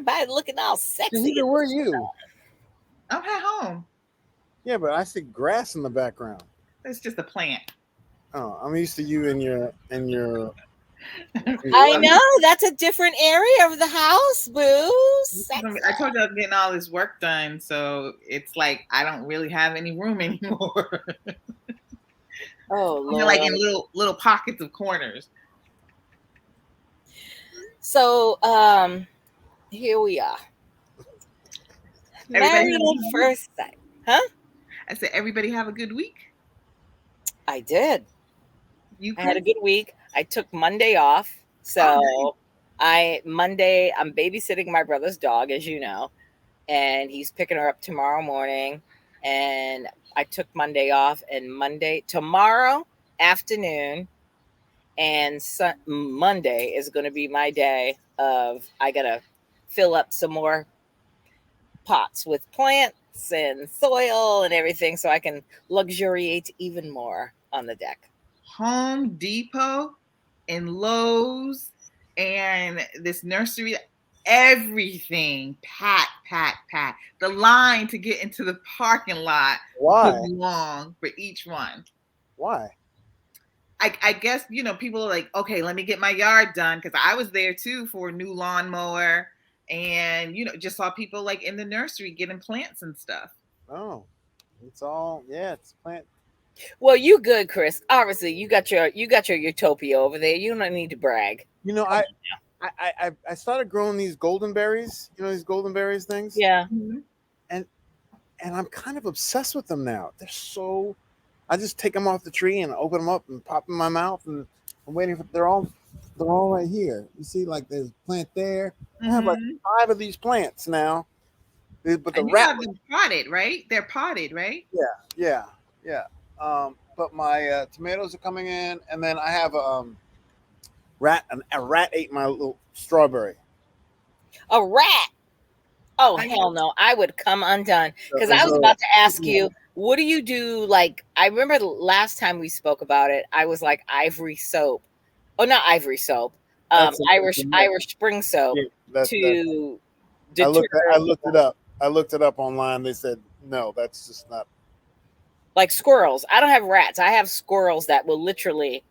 everybody looking all sexy. Neither were you. I'm at home. Yeah, but I see grass in the background. It's just a plant. Oh, I'm used to you and your I know that's a different area of the house, boo. I told you I was getting all this work done, so it's like I don't really have any room anymore. Oh, Lord. Like in little pockets of corners. So, here we are. Married at first sight, huh? I said, everybody have a good week. I did. I had a good week. I took Monday off, so I'm babysitting my brother's dog, as you know, and he's picking her up tomorrow morning. And I took Monday off, and tomorrow afternoon, and Monday is going to be my day of I gotta fill up some more pots with plants and soil and everything so I can luxuriate even more on the deck. Home Depot and Lowe's and this nursery, everything packed. The line to get into the parking lot was long for each one. Why? I guess, people are like, okay, let me get my yard done, because I was there too for a new lawnmower, and just saw people like in the nursery getting plants and stuff. Oh, it's plant. Well, you good, Chris. Obviously, you got your utopia over there. You don't need to brag. I started growing these golden berries. These golden berries things. Yeah. And I'm kind of obsessed with them now. They're so. I just take them off the tree and open them up and pop them in my mouth, and I'm waiting for. They're all right here. You see, like there's a plant there. I have like 5 of these plants now. But you have them potted, right? They're potted, right? Yeah. But my tomatoes are coming in, and then I have a rat ate my little strawberry. A rat? Oh, hell no. I would come undone. Because I was about to ask you, what do you do? Like, I remember the last time we spoke about it, I was like ivory soap. Oh, not ivory soap. Irish spring soap to deter. I looked it up. I looked it up online. They said, no, that's just not. Like squirrels. I don't have rats. I have squirrels that will literally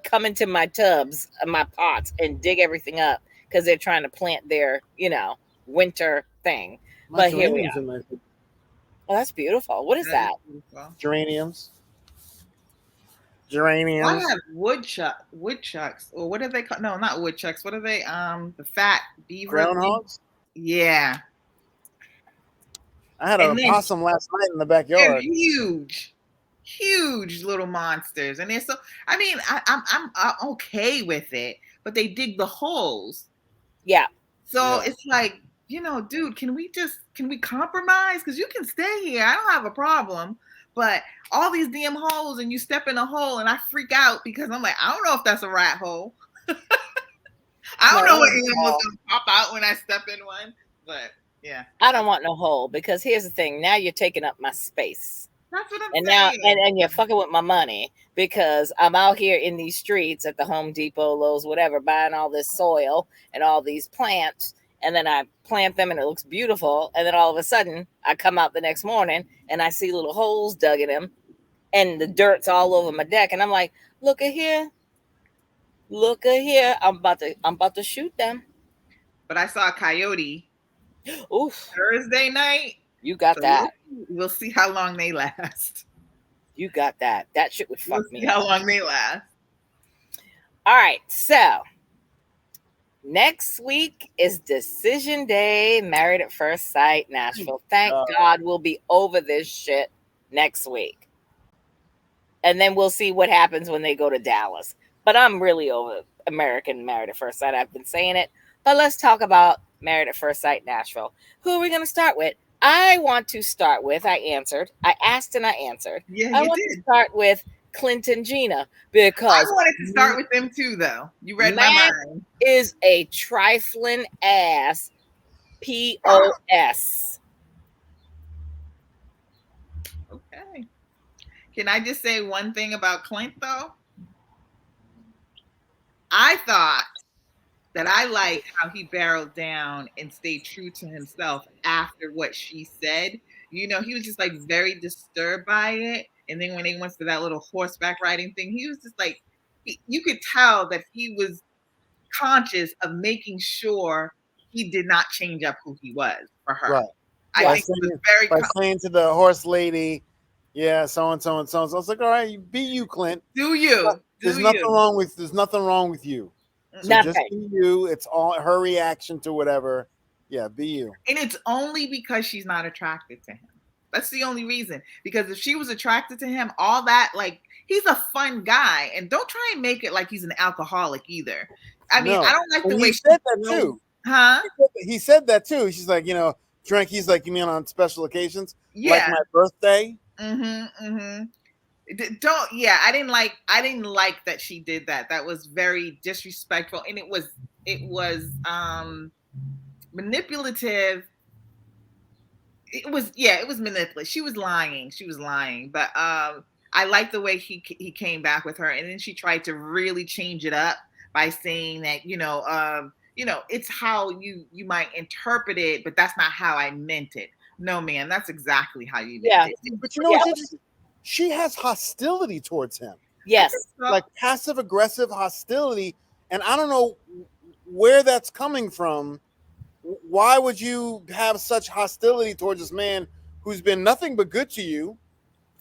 come into my tubs, my pots, and dig everything up because they're trying to plant their, winter thing. But here we are. Oh, that's beautiful. What is that? Geraniums. I have woodchucks. Or what are they called? No, not woodchucks. What are they? The fat beaver. Groundhogs? Yeah. I had a possum last night in the backyard. They're huge little monsters, and they're so. I mean, I'm okay with it, but they dig the holes. Yeah. So it's like, dude, can we compromise? Because you can stay here. I don't have a problem. But all these damn holes, and you step in a hole, and I freak out because I'm like, I don't know if that's a rat hole. I don't know what animal's gonna pop out when I step in one. But yeah, I don't want no hole, because here's the thing. Now you're taking up my space. That's what I'm saying. Now, and you're fucking with my money, because I'm out here in these streets at the Home Depot, Lowe's, whatever, buying all this soil and all these plants. And then I plant them and it looks beautiful. And then all of a sudden I come out the next morning and I see little holes dug in them and the dirt's all over my deck. And I'm like, look at here. I'm about to shoot them. But I saw a coyote. Oof. Thursday night. You got that. We'll see how long they last. You got that. That shit would fuck me. See how long they last. All right. So next week is Decision Day, Married at First Sight, Nashville. Thank God we'll be over this shit next week. And then we'll see what happens when they go to Dallas. But I'm really over American Married at First Sight. I've been saying it. But let's talk about Married at First Sight, Nashville. Who are we going to start with? I want to start with, I asked and I answered. Yeah, I want to start with Clint and Gina, because I wanted to start with them too, though. You read my mind. Is a trifling ass POS. Okay. Can I just say one thing about Clint, though? I thought that I like how he barreled down and stayed true to himself after what she said. You know, he was just like very disturbed by it. And then when they went to that little horseback riding thing, he was just like, you could tell that he was conscious of making sure he did not change up who he was for her. Right. I By think it was saying, very by saying to the horse lady, yeah, so and so and so and so. I was like, all right, you be you, Clint. do you. There's nothing wrong with you. So Nothing. just be you. It's all her reaction to whatever. Yeah, be you. And it's only because she's not attracted to him. That's the only reason. Because if she was attracted to him, all that, like, he's a fun guy. And don't try and make it like he's an alcoholic either. I mean, I don't like the way he said that too. Huh? He said that too. She's like, drink. He's like, you mean on special occasions? Yeah. Like my birthday? Don't. Yeah, I didn't like that she did that. That was very disrespectful, and it was manipulative. It was manipulative. She was lying. But I like the way he came back with her, and then she tried to really change it up by saying that it's how you might interpret it, but that's not how I meant it. No, man, that's exactly how you meant it. But what's interesting? She has hostility towards him. Yes. Like passive aggressive hostility. And I don't know where that's coming from. Why would you have such hostility towards this man who's been nothing but good to you,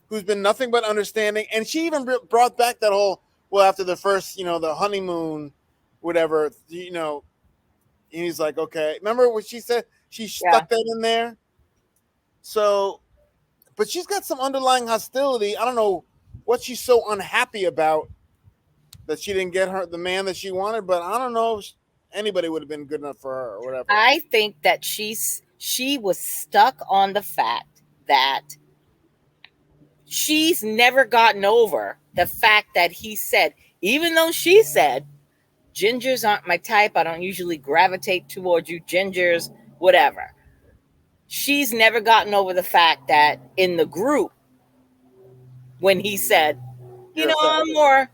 who's been nothing but understanding? And she even brought back that whole, after the first, the honeymoon, whatever, and he's like, okay. Remember what she said? She stuck that in there. So, but she's got some underlying hostility. I don't know what she's so unhappy about that she didn't get the man that she wanted, but I don't know if anybody would have been good enough for her or whatever. I think that she was stuck on the fact that she's never gotten over the fact that he said, even though she said, gingers aren't my type, I don't usually gravitate towards you gingers, whatever. She's never gotten over the fact that in the group, when he said, I'm more,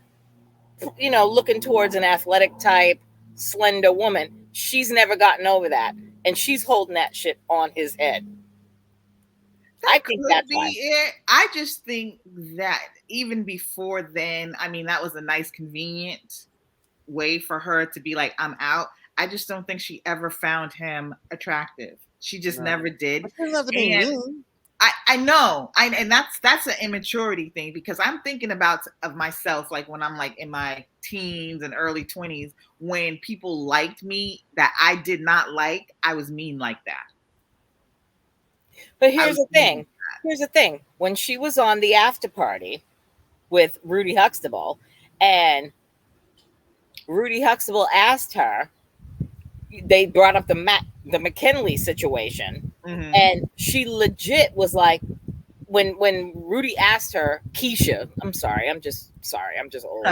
looking towards an athletic type, slender woman, she's never gotten over that. And she's holding that shit on his head. I think that's why. It. I just think that even before then, I mean, that was a nice, convenient way for her to be like, I'm out. I just don't think she ever found him attractive. She just never did. It doesn't have to be mean. I know. And that's an immaturity thing, because I'm thinking of myself, like when I'm like in my teens and early 20s, when people liked me that I did not like, I was mean like that. But here's the thing. When she was on the after party with Rudy Huxtable, and Rudy Huxtable asked her, they brought up the McKinley situation, and she legit was like, when Rudy asked her, Keisha, I'm just old.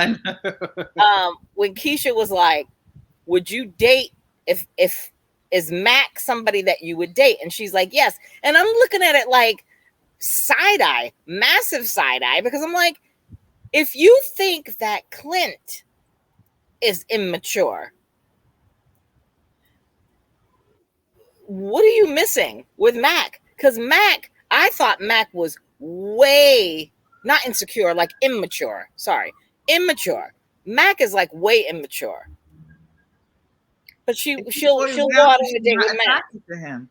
When Keisha was like, would you date if is Mac somebody that you would date? And she's like, yes. And I'm looking at it like side eye, massive side eye, because I'm like, if you think that Clint is immature, what are you missing with Mac? Because I thought Mac was way not insecure, like immature. Sorry, immature. Mac is like way immature. But she'll go out on a date with Mac. To him,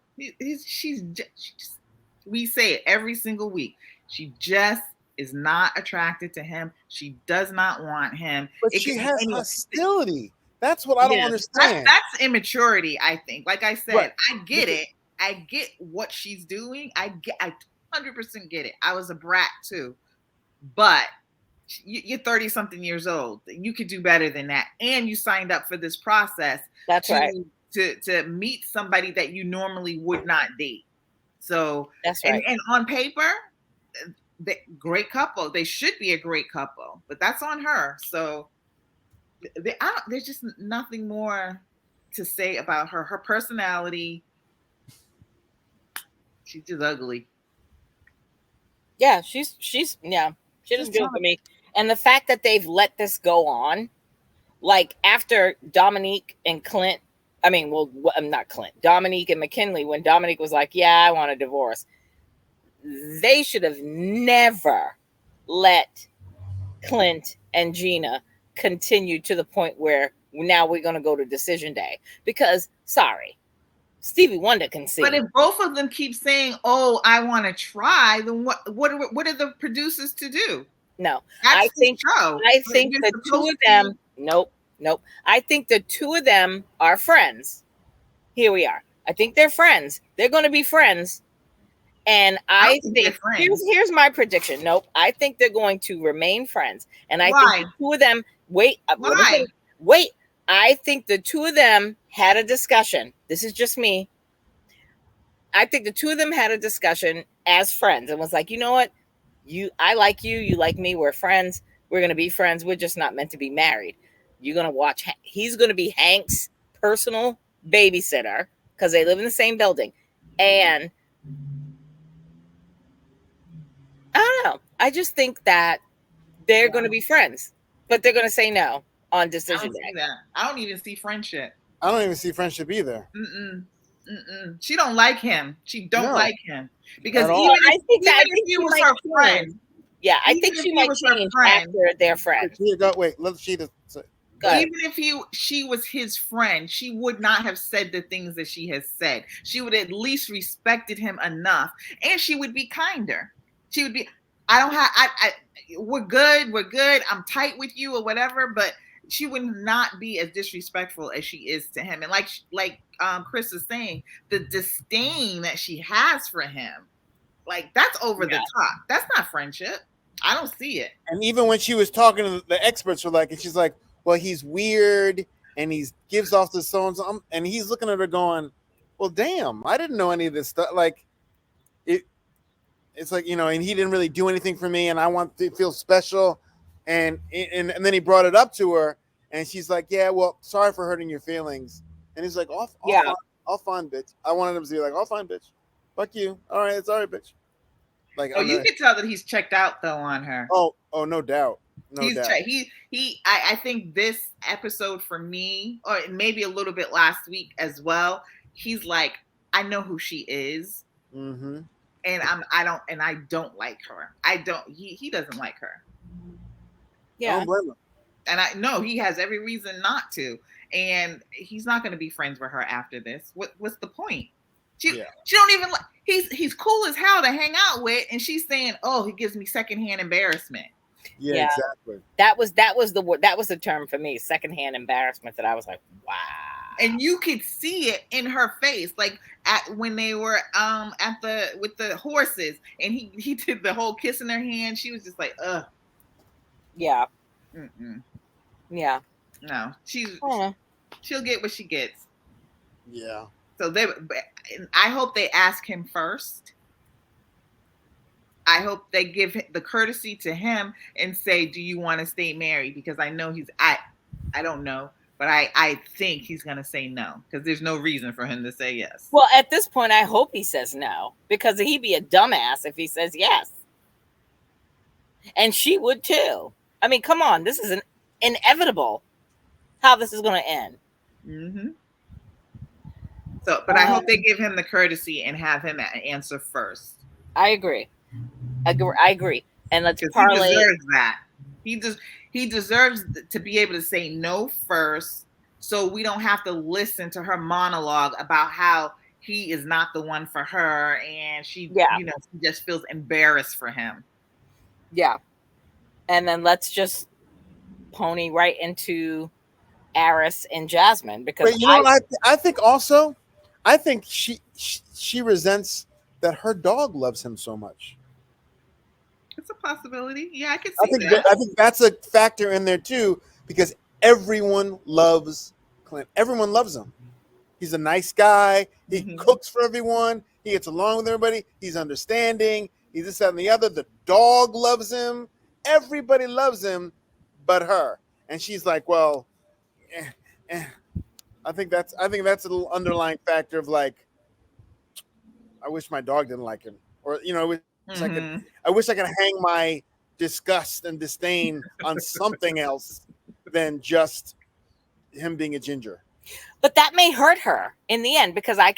she's just, we say it every single week. She just is not attracted to him. She does not want him. But she has hostility. That's what I don't understand. That's immaturity, I think. Like I said, right. I get it. I get what she's doing. I 100% get it. I was a brat too. But you're 30 something years old. You could do better than that. And you signed up for this process. That's right. To meet somebody that you normally would not date. So that's right. And on paper, great couple. They should be a great couple, but that's on her. So there's just nothing more to say about her. Her personality, she's just ugly. Yeah, she doesn't do it for me. And the fact that they've let this go on, like after Dominique and Clint, I mean, well, not Clint, Dominique and McKinley, when Dominique was like, yeah, I want a divorce, they should have never let Clint and Gina continue to the point where now we're going to go to decision day. Because, sorry, Stevie Wonder can sing. But if both of them keep saying, "Oh, I want to try," then what are the producers to do? No, That's I think show. I think the two of them. Nope. I think the two of them are friends. Here we are. I think they're friends. They're going to be friends. And I think here's my prediction. Nope. I think they're going to remain friends. And I think the two of them. Wait. Wait. I think the two of them had a discussion. This is just me. I think the two of them had a discussion as friends and was like, you know what? I like you. You like me. We're friends. We're going to be friends. We're just not meant to be married. You're going to watch. He's going to be Hank's personal babysitter because they live in the same building. And I don't know. I just think that they're going to be friends, but they're going to say no on decision day. I don't even see friendship. I don't even see friendship either. She don't like him. She don't like him because I think he was her friend. Yeah, I think she might change after their friend. Wait, let Sheeta say. Even if she was his friend, she would not have said the things that she has said. She would at least respected him enough, and she would be kinder. She would be, we're good. I'm tight with you or whatever, but she would not be as disrespectful as she is to him. And like Chris is saying, the disdain that she has for him, like that's over the top. That's not friendship. I don't see it. And even when she was talking to the experts were like, and she's like, well, he's weird and he gives off the so and he's looking at her going, well, damn, I didn't know any of this stuff. Like it's like, you know, and he didn't really do anything for me and I want to feel special. And then he brought it up to her and she's like, yeah, well, sorry for hurting your feelings. And he's like, all fine, bitch. I wanted him to be like, all fine, bitch. Fuck you. All right, it's all right, bitch. Like, you can tell that he's checked out though on her. Oh, no doubt. I think this episode for me, or maybe a little bit last week as well, he's like, I know who she is. Mm-hmm. And I don't like her. He doesn't like her. Yeah. I don't blame him. And I know he has every reason not to. And he's not going to be friends with her after this. What's the point? She don't even like, he's cool as hell to hang out with, and she's saying, oh, he gives me secondhand embarrassment. Yeah, exactly. That was the term for me, secondhand embarrassment, that I was like, wow. And you could see it in her face, like when they were with the horses, and he did the whole kiss in her hand. She was just like, ugh. Yeah. Mm-mm. Yeah. No, she'll get what she gets. Yeah. So I hope they ask him first. I hope they give the courtesy to him and say, do you want to stay married? Because I know I don't know, but I think he's going to say no, because there's no reason for him to say yes. Well, at this point, I hope he says no, because he'd be a dumbass if he says yes. And she would too. I mean, come on. This is inevitable how this is going to end. Mm-hmm. So, but I hope they give him the courtesy and have him answer first. I agree. And let's parlay. He deserves that. He deserves to be able to say no first, so we don't have to listen to her monologue about how he is not the one for her, and she just feels embarrassed for him. Yeah. And then let's just pony right into Aris and Jasmine, because I think also, I think she resents that her dog loves him so much. It's a possibility. Yeah, I can see that. I think that's a factor in there too, because everyone loves Clint. Everyone loves him. He's a nice guy. He cooks for everyone. He gets along with everybody. He's understanding. He's this, that, and the other. The dog loves him. Everybody loves him, but her. And she's like, well, I think that's a little underlying factor of like, I wish my dog didn't like him, or I wish I could hang my disgust and disdain on something else than just him being a ginger. But that may hurt her in the end, because I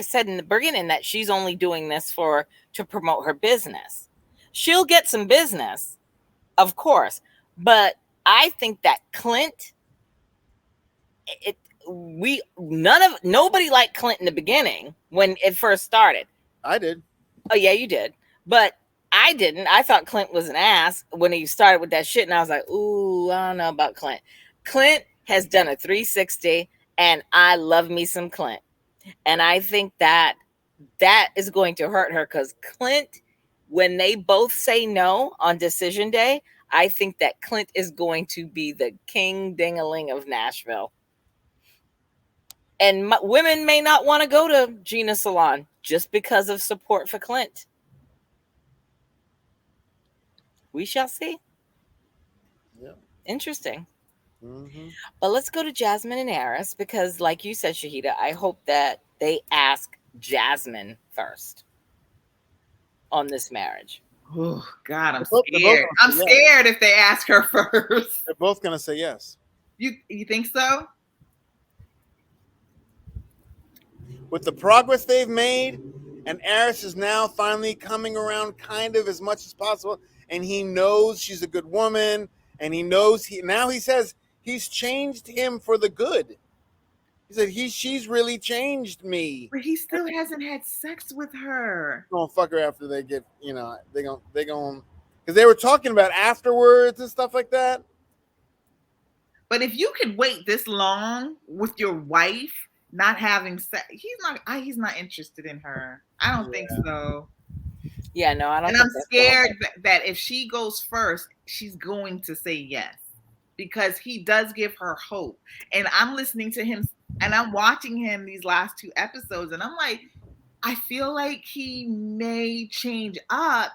said in the beginning that she's only doing this to promote her business. She'll get some business, of course, but I think that Clint, nobody liked Clint in the beginning when it first started. I did. Oh yeah, you did, but I didn't. I thought Clint was an ass when he started with that shit, and I was like, ooh, I don't know about Clint. Clint has done a 360, and I love me some Clint, and I think that is going to hurt her, because Clint, when they both say no on decision day, I think that Clint is going to be the king ding-a-ling of Nashville. And women may not want to go to Gina's salon just because of support for Clint. We shall see. Yeah. Interesting. Mm-hmm. But let's go to Jasmine and Aris, because like you said, Shahida, I hope that they ask Jasmine first on this marriage. Oh God, I'm They're scared. I'm scared if they ask her first. They're both gonna say yes. You think so? With the progress they've made, and Aris is now finally coming around kind of as much as possible, and he knows she's a good woman, and he knows he says he's changed him for the good. He said she's really changed me. But he still hasn't had sex with her. Gonna fuck her after they get, they gonna because they were talking about afterwards and stuff like that. But if you could wait this long with your wife not having sex, he's not interested in her. I don't think so. Yeah, no, I don't. And I'm scared that if she goes first, she's going to say yes, because he does give her hope. And I'm listening to him, and I'm watching him these last 2 episodes, and I'm like, I feel like he may change up,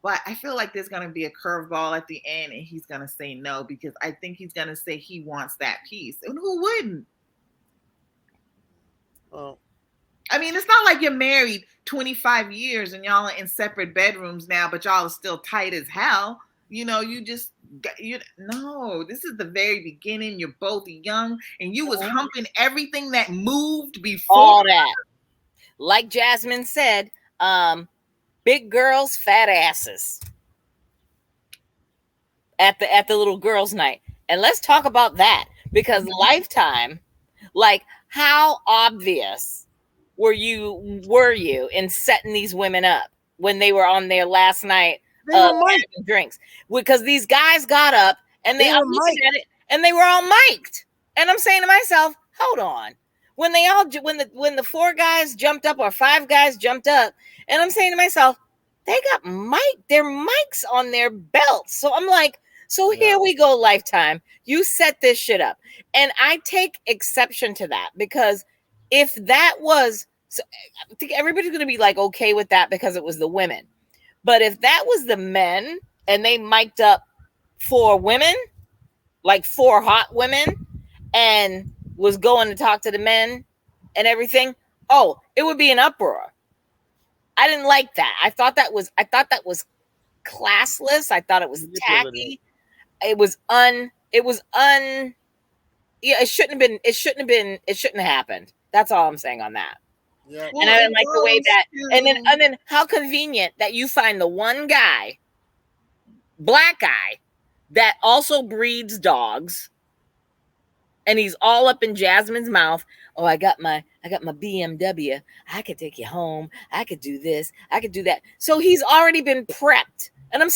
but I feel like there's going to be a curveball at the end, and he's going to say no, because I think he's going to say he wants that piece. And who wouldn't? Oh. I mean, it's not like you're married 25 years and y'all are in separate bedrooms now, but y'all are still tight as hell. No, this is the very beginning. You're both young, and you was humping everything that moved before. All that. Like Jasmine said, big girls, fat asses at the little girls' night. And let's talk about that, because Lifetime, like, how obvious were you in setting these women up when they were on their last night drinks? Because these guys got up and they were looking at it, and they were all mic'd. And I'm saying to myself, hold on. When the 4 guys jumped up, or 5 guys jumped up, and I'm saying to myself, they got their mics on their belts. So I'm like, here we go, Lifetime. You set this shit up. And I take exception to that, because if that was, I think everybody's going to be like okay with that because it was the women. But if that was the men and they mic'd up 4 women, like 4 hot women, and was going to talk to the men and everything, it would be an uproar. I didn't like that. I thought that was classless. I thought it was tacky. It shouldn't have happened. That's all I'm saying on that. Yeah. And I didn't like the way that, and then how convenient that you find the one guy, black guy, that also breeds dogs, and he's all up in Jasmine's mouth. Oh, I got my BMW. I could take you home. I could do this. I could do that. So he's already been prepped. And I'm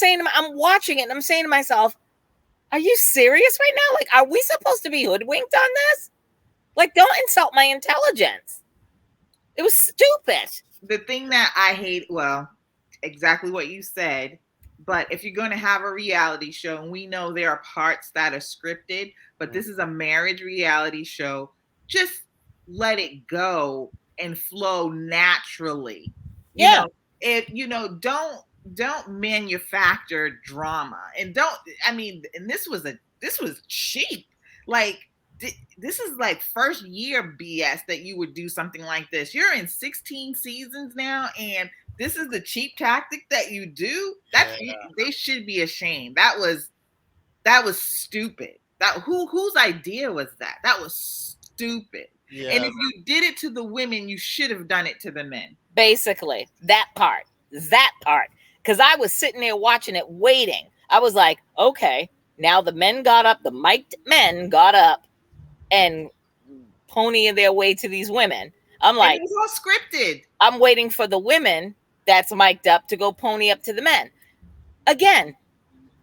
watching it, and I'm saying to myself, are you serious right now? Like, are we supposed to be hoodwinked on this? Like, don't insult my intelligence. It was stupid. The thing that I hate, exactly what you said, but if you're going to have a reality show, and we know there are parts that are scripted, but this is a marriage reality show, just let it go and flow naturally. Yeah. Don't manufacture drama, and this was cheap. Like, this is like first year BS that you would do something like this. You're in 16 seasons now, and this is the cheap tactic that you do. They should be ashamed. That was stupid. That whose idea was that? That was stupid. Yeah. And if you did it to the women, you should have done it to the men. Basically, that part. Because I was sitting there watching it, waiting. I was like, okay, now the men got up, the mic'd men got up and ponying their way to these women. I'm like, and it was all scripted. I'm waiting for the women that's mic'd up to go pony up to the men. Again,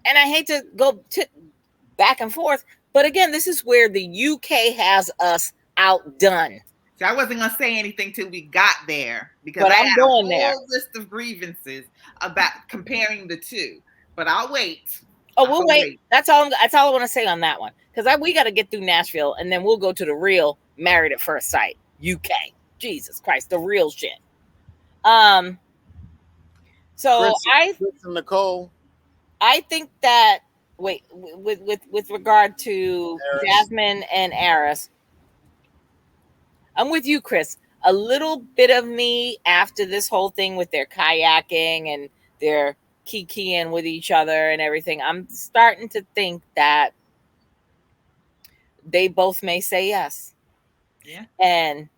and I hate to go back and forth, but again, this is where the UK has us outdone. So I wasn't gonna say anything till we got there because But I I'm had going a there. whole list of grievances about comparing the two. But I'll wait. Oh, we'll wait. That's all I want to say on that one. Because we got to get through Nashville, and then we'll go to the real Married at First Sight, UK. Jesus Christ, the real shit. So Chris and Nicole. I think that with regard to Aris. Jasmine and Aris, I'm with you, Chris. A little bit of me after this whole thing with their kayaking and their kikiing with each other and everything, I'm starting to think that they both may say yes. Yeah. And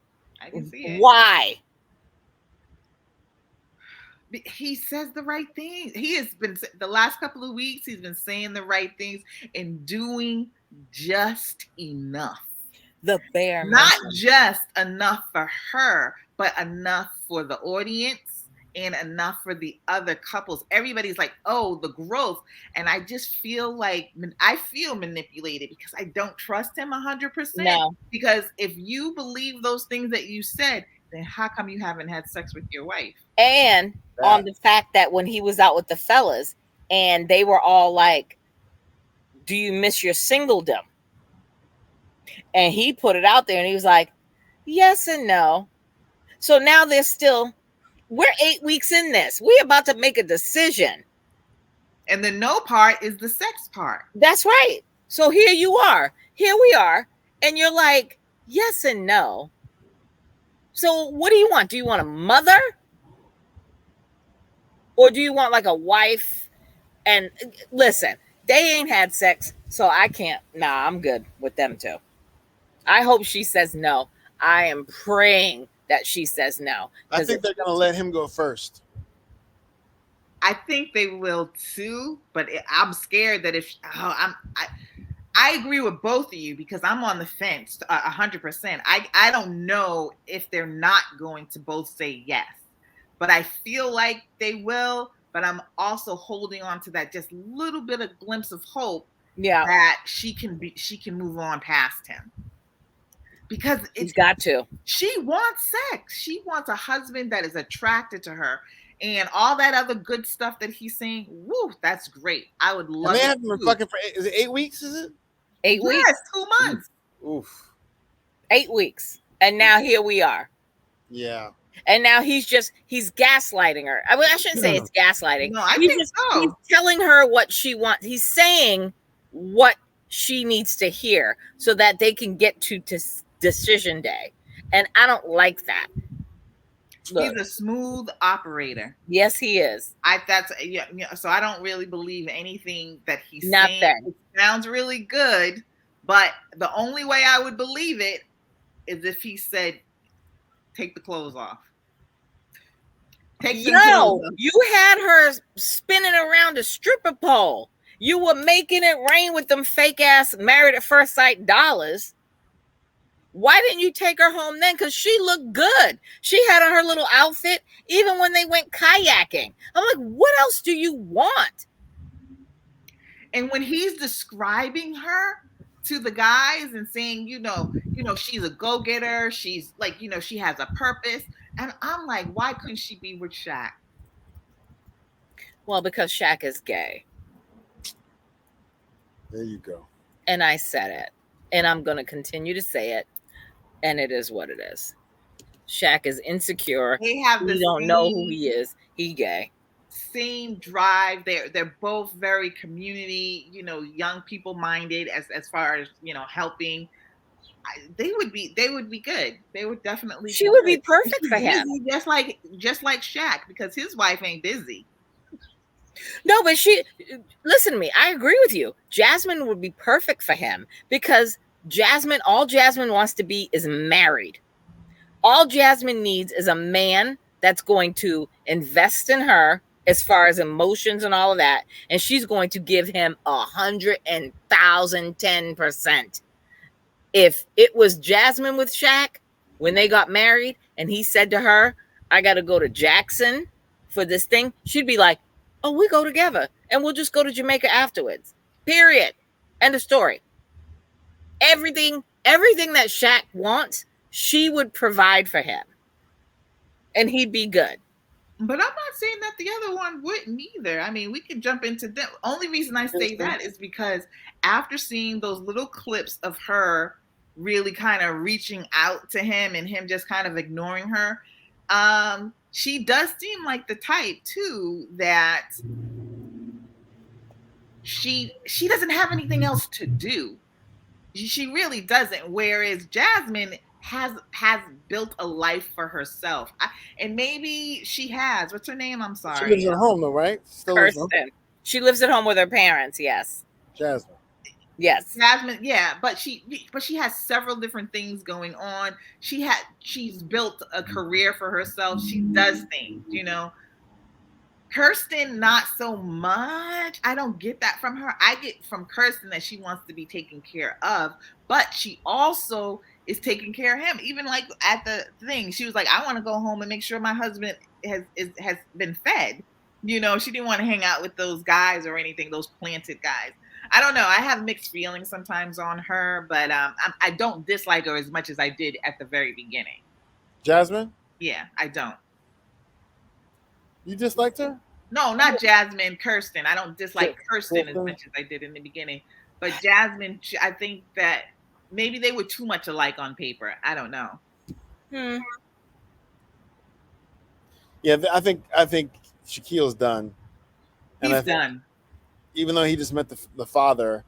I can see it. Why? He says the right thing. He has been, the last couple of weeks, he's been saying the right things and doing just enough. The bare Not minimum. just enough for her, but enough for the audience and enough for the other couples. Everybody's like, oh, the growth. And I just feel like, I feel manipulated because I don't trust him 100%. No. Because if you believe those things that you said, then how come you haven't had sex with your wife? And on the fact that when he was out with the fellas and they were all like, do you miss your singledom? And he put it out there and he was like, yes and no. So now we're 8 weeks in this. We're about to make a decision. And the no part is the sex part. That's right. So here you are. Here we are. And you're like, yes and no. So what do you want? Do you want a mother? Or do you want like a wife? And listen, they ain't had sex, so I can't. Nah, I'm good with them too. I hope she says no. I am praying that she says no. I think they're going to let him go first. I think they will too, but I'm scared that I agree with both of you because I'm on the fence 100%. I don't know if they're not going to both say yes, but I feel like they will. But I'm also holding on to that just little bit of glimpse of hope that she can move on past him. Because it's got to. She wants sex. She wants a husband that is attracted to her. And all that other good stuff that he's saying, woo, that's great. I would love it. They haven't been fucking for, is it 8 weeks, is it? 8 weeks? Yes, 2 months. Oof. 8 weeks. And now here we are. Yeah. And now he's gaslighting her. I mean, I shouldn't say it's gaslighting. No, I think so. He's telling her what she wants. He's saying what she needs to hear so that they can get to decision day. And I don't like that. Look, he's a smooth operator. Yes, he is. So I don't really believe anything that he's not saying. That. It sounds really good, but the only way I would believe it is if he said, take the clothes off. You had her spinning around a stripper pole. You were making it rain with them fake ass Married at First Sight dollars. Why didn't you take her home then? Because she looked good. She had on her little outfit, even when they went kayaking. I'm like, what else do you want? And when he's describing her to the guys and saying, she's a go-getter, she's like, she has a purpose. And I'm like, why couldn't she be with Shaq? Well, because Shaq is gay. There you go. And I said it. And I'm going to continue to say it. And it is what it is. Shaq is insecure. We don't know who he is. He gay. Same drive. They're both very community, young people minded as far as, helping. They would be good. They would definitely. She would be perfect for him. Just like Shaq, because his wife ain't busy. No, but listen to me. I agree with you. Jasmine would be perfect for him because all Jasmine wants to be is married. All Jasmine needs is a man that's going to invest in her as far as emotions and all of that. And she's going to give him 110%. If it was Jasmine with Shaq, when they got married and he said to her, I got to go to Jackson for this thing, she'd be like, oh, we go together and we'll just go to Jamaica afterwards. Period. End of story. Everything that Shaq wants, she would provide for him. And he'd be good. But I'm not saying that the other one wouldn't either. I mean, we could jump into that. Only reason I say that is because after seeing those little clips of her really kind of reaching out to him and him just kind of ignoring her, she does seem like the type too that she doesn't have anything else to do. She really doesn't. Whereas Jasmine has built a life for herself, and maybe she has. What's her name? I'm sorry. She lives at home though, right? Still Kirsten. She lives at home with her parents. Yes. Jasmine. Yes. Jasmine. Yeah, but she has several different things going on. She's built a career for herself. She does things, you know. Kirsten, not so much. I don't get that from her. I get from Kirsten that she wants to be taken care of, but she also is taking care of him. Even like at the thing, she was like, I want to go home and make sure my husband has been fed. You know, she didn't want to hang out with those guys or anything, those planted guys. I don't know. I have mixed feelings sometimes on her, but I don't dislike her as much as I did at the very beginning. Jasmine? Yeah, I don't. You disliked her? No, not Jasmine, Kirsten. I don't dislike Kirsten as much as I did in the beginning. But Jasmine, I think that maybe they were too much alike on paper. I don't know. Yeah, I think Shaquille's done. He's done. Even though he just met the father,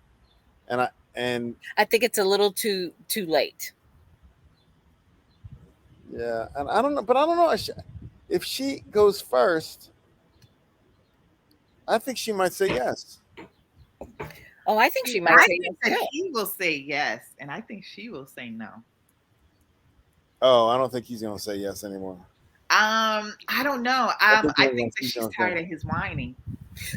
and I think it's a little too late. Yeah, and I don't know if she goes first. I think she might say yes. Oh, I think she might say yes. He will say yes, and I think she will say no. Oh, I don't think he's gonna say yes anymore. I don't know. I think that she's tired of his whining.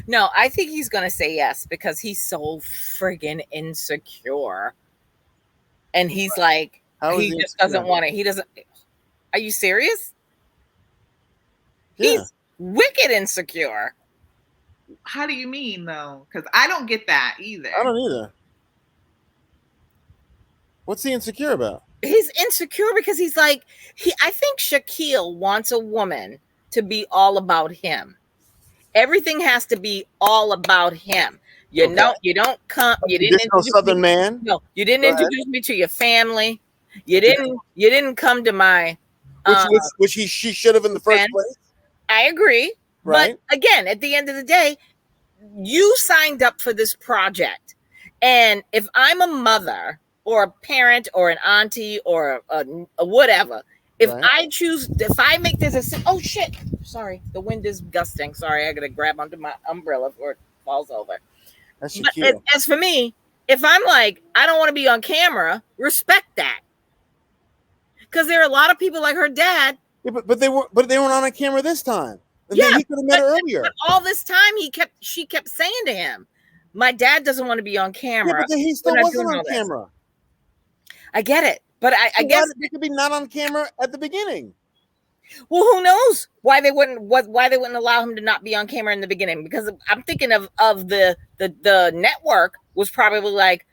No, I think he's gonna say yes because he's so friggin' insecure, and he's like, he just doesn't want it. He doesn't. Are you serious? Yeah. He's wicked insecure. How do you mean though? Because I don't get that either. I don't either. What's he insecure about? He's insecure because he's like, I think Shaquille wants a woman to be all about him. Everything has to be all about him. You don't come. You didn't introduce Southern man. No, you didn't introduce me to your family. You didn't come to my. Which she should have in the first place. I agree. Right. But again, at the end of the day, you signed up for this project. And if I'm a mother or a parent or an auntie or a whatever, if I make this oh shit, sorry, the wind is gusting. Sorry, I gotta grab onto my umbrella before it falls over. That's as for me, if I'm like, I don't want to be on camera, respect that. Because there are a lot of people like her dad. Yeah, but they weren't on camera this time. And yeah, he could have met her earlier. But all this time, she kept saying to him, "My dad doesn't want to be on camera." Yeah, but he still wasn't on camera. I get it, but I guess they could be not on camera at the beginning. Well, who knows why they wouldn't allow him to not be on camera in the beginning? Because I'm thinking of the network was probably like,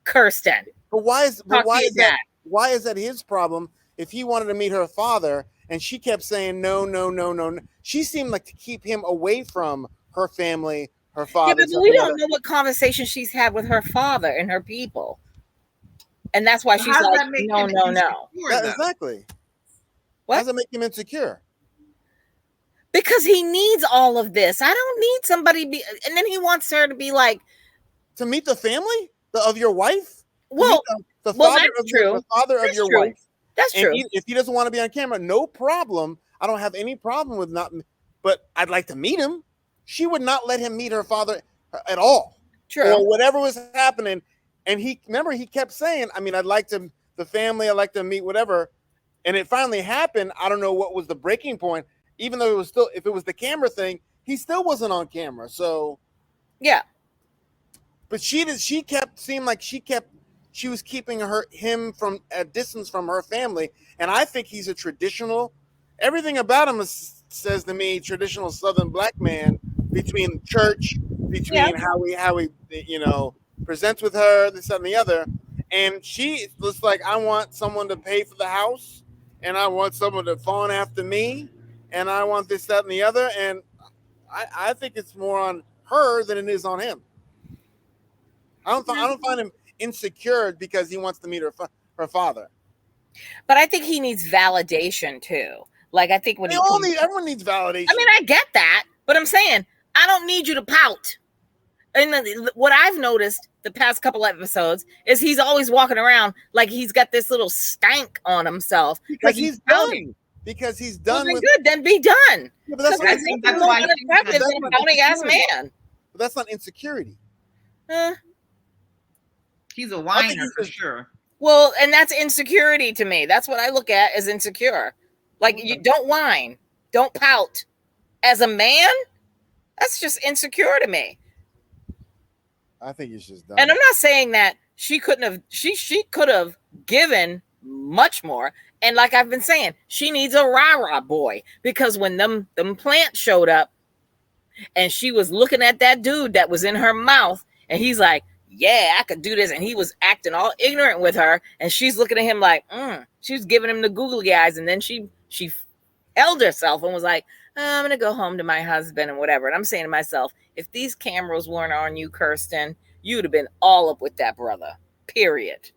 Kirsten. But why is that his problem? If he wanted to meet her father. And she kept saying, no. She seemed like to keep him away from her family, her father. Yeah, but we don't know what conversation she's had with her father and her people. And that's why she's like, no. Exactly. What? How does it make him insecure? Because he needs all of this. I don't need somebody and then he wants her to be like. To meet the family of your wife? Well, the father of your wife. That's true. If he doesn't want to be on camera, no problem. I don't have any problem with not, but I'd like to meet him. she would not let him meet her father at all. True. Or whatever was happening. And he kept saying, I mean, I'd like to, the family, I'd like to meet whatever. And it finally happened. I don't know what was the breaking point. Even though it was still, if it was the camera thing, he still wasn't on camera. So yeah. But she kept seemed like she was keeping him from a distance from her family. And I think he's a traditional, everything about him says to me, traditional Southern black man, between church, between how he presents with her, this, that, and the other. And she looks like, I want someone to pay for the house, and I want someone to fawn after me, and I want this, that, and the other. And I think it's more on her than it is on him. I don't find him insecure because he wants to meet her father. But I think he needs validation too. Like, I think when everyone needs validation. I mean, I get that, but I'm saying I don't need you to pout. And what I've noticed the past couple episodes is he's always walking around like he's got this little stank on himself. Because like he's done. Because he's done. Well, good, then be done. Yeah, but that's I think that's why unattractive than a pouting ass man. But that's not insecurity. He's a whiner for sure. Well, and that's insecurity to me. That's what I look at as insecure. Like, you don't whine, don't pout. As a man, that's just insecure to me. I think it's just done. And I'm not saying that she couldn't have. She could have given much more. And like I've been saying, she needs a rah-rah boy, because when them plants showed up, and she was looking at that dude that was in her mouth, and he's like, yeah, I could do this. And he was acting all ignorant with her. And she's looking at him like, she was giving him the googly eyes. And then she held herself and was like, I'm going to go home to my husband and whatever. And I'm saying to myself, if these cameras weren't on you, Kirsten, you'd have been all up with that brother, period.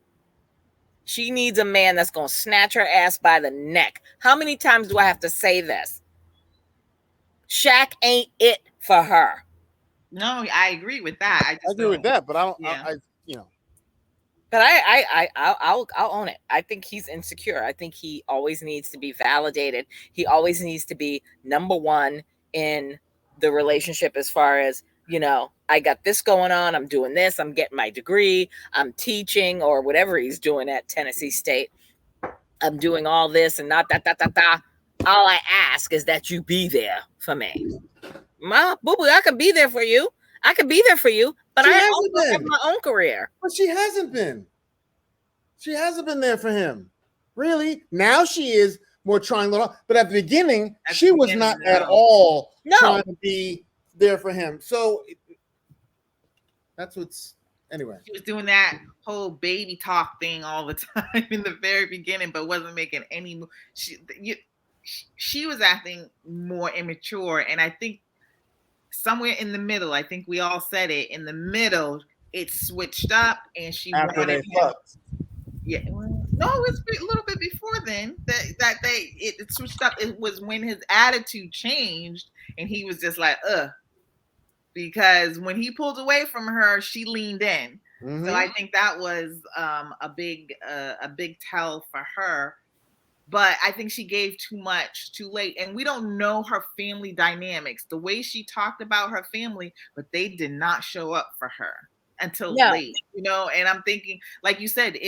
She needs a man that's going to snatch her ass by the neck. How many times do I have to say this? Shaq ain't it for her. No, I agree with that. I agree with that, but I don't. Yeah. But I'll own it. I think he's insecure. I think he always needs to be validated. He always needs to be number one in the relationship, as far as, I got this going on. I'm doing this. I'm getting my degree. I'm teaching, or whatever he's doing at Tennessee State. I'm doing all this and not that. All I ask is that you be there for me. Ma, boo-boo, I can be there for you. But I also have my own career. But she hasn't been. She hasn't been there for him. Really? Now she is more trying. But at the beginning, she was not at all trying to be there for him. So that's what's... Anyway. She was doing that whole baby talk thing all the time in the very beginning, but wasn't making any move. She was acting more immature, and I think somewhere in the middle, I think we all said it, in the middle, it switched up, and she after they fucked. Yeah, well, no, it was a little bit before then that it switched up. It was when his attitude changed, and he was just like, because when he pulled away from her, she leaned in. Mm-hmm. So I think that was a big tell for her. But I think she gave too much too late. And we don't know her family dynamics, the way she talked about her family, but they did not show up for her until late, and I'm thinking, like you said,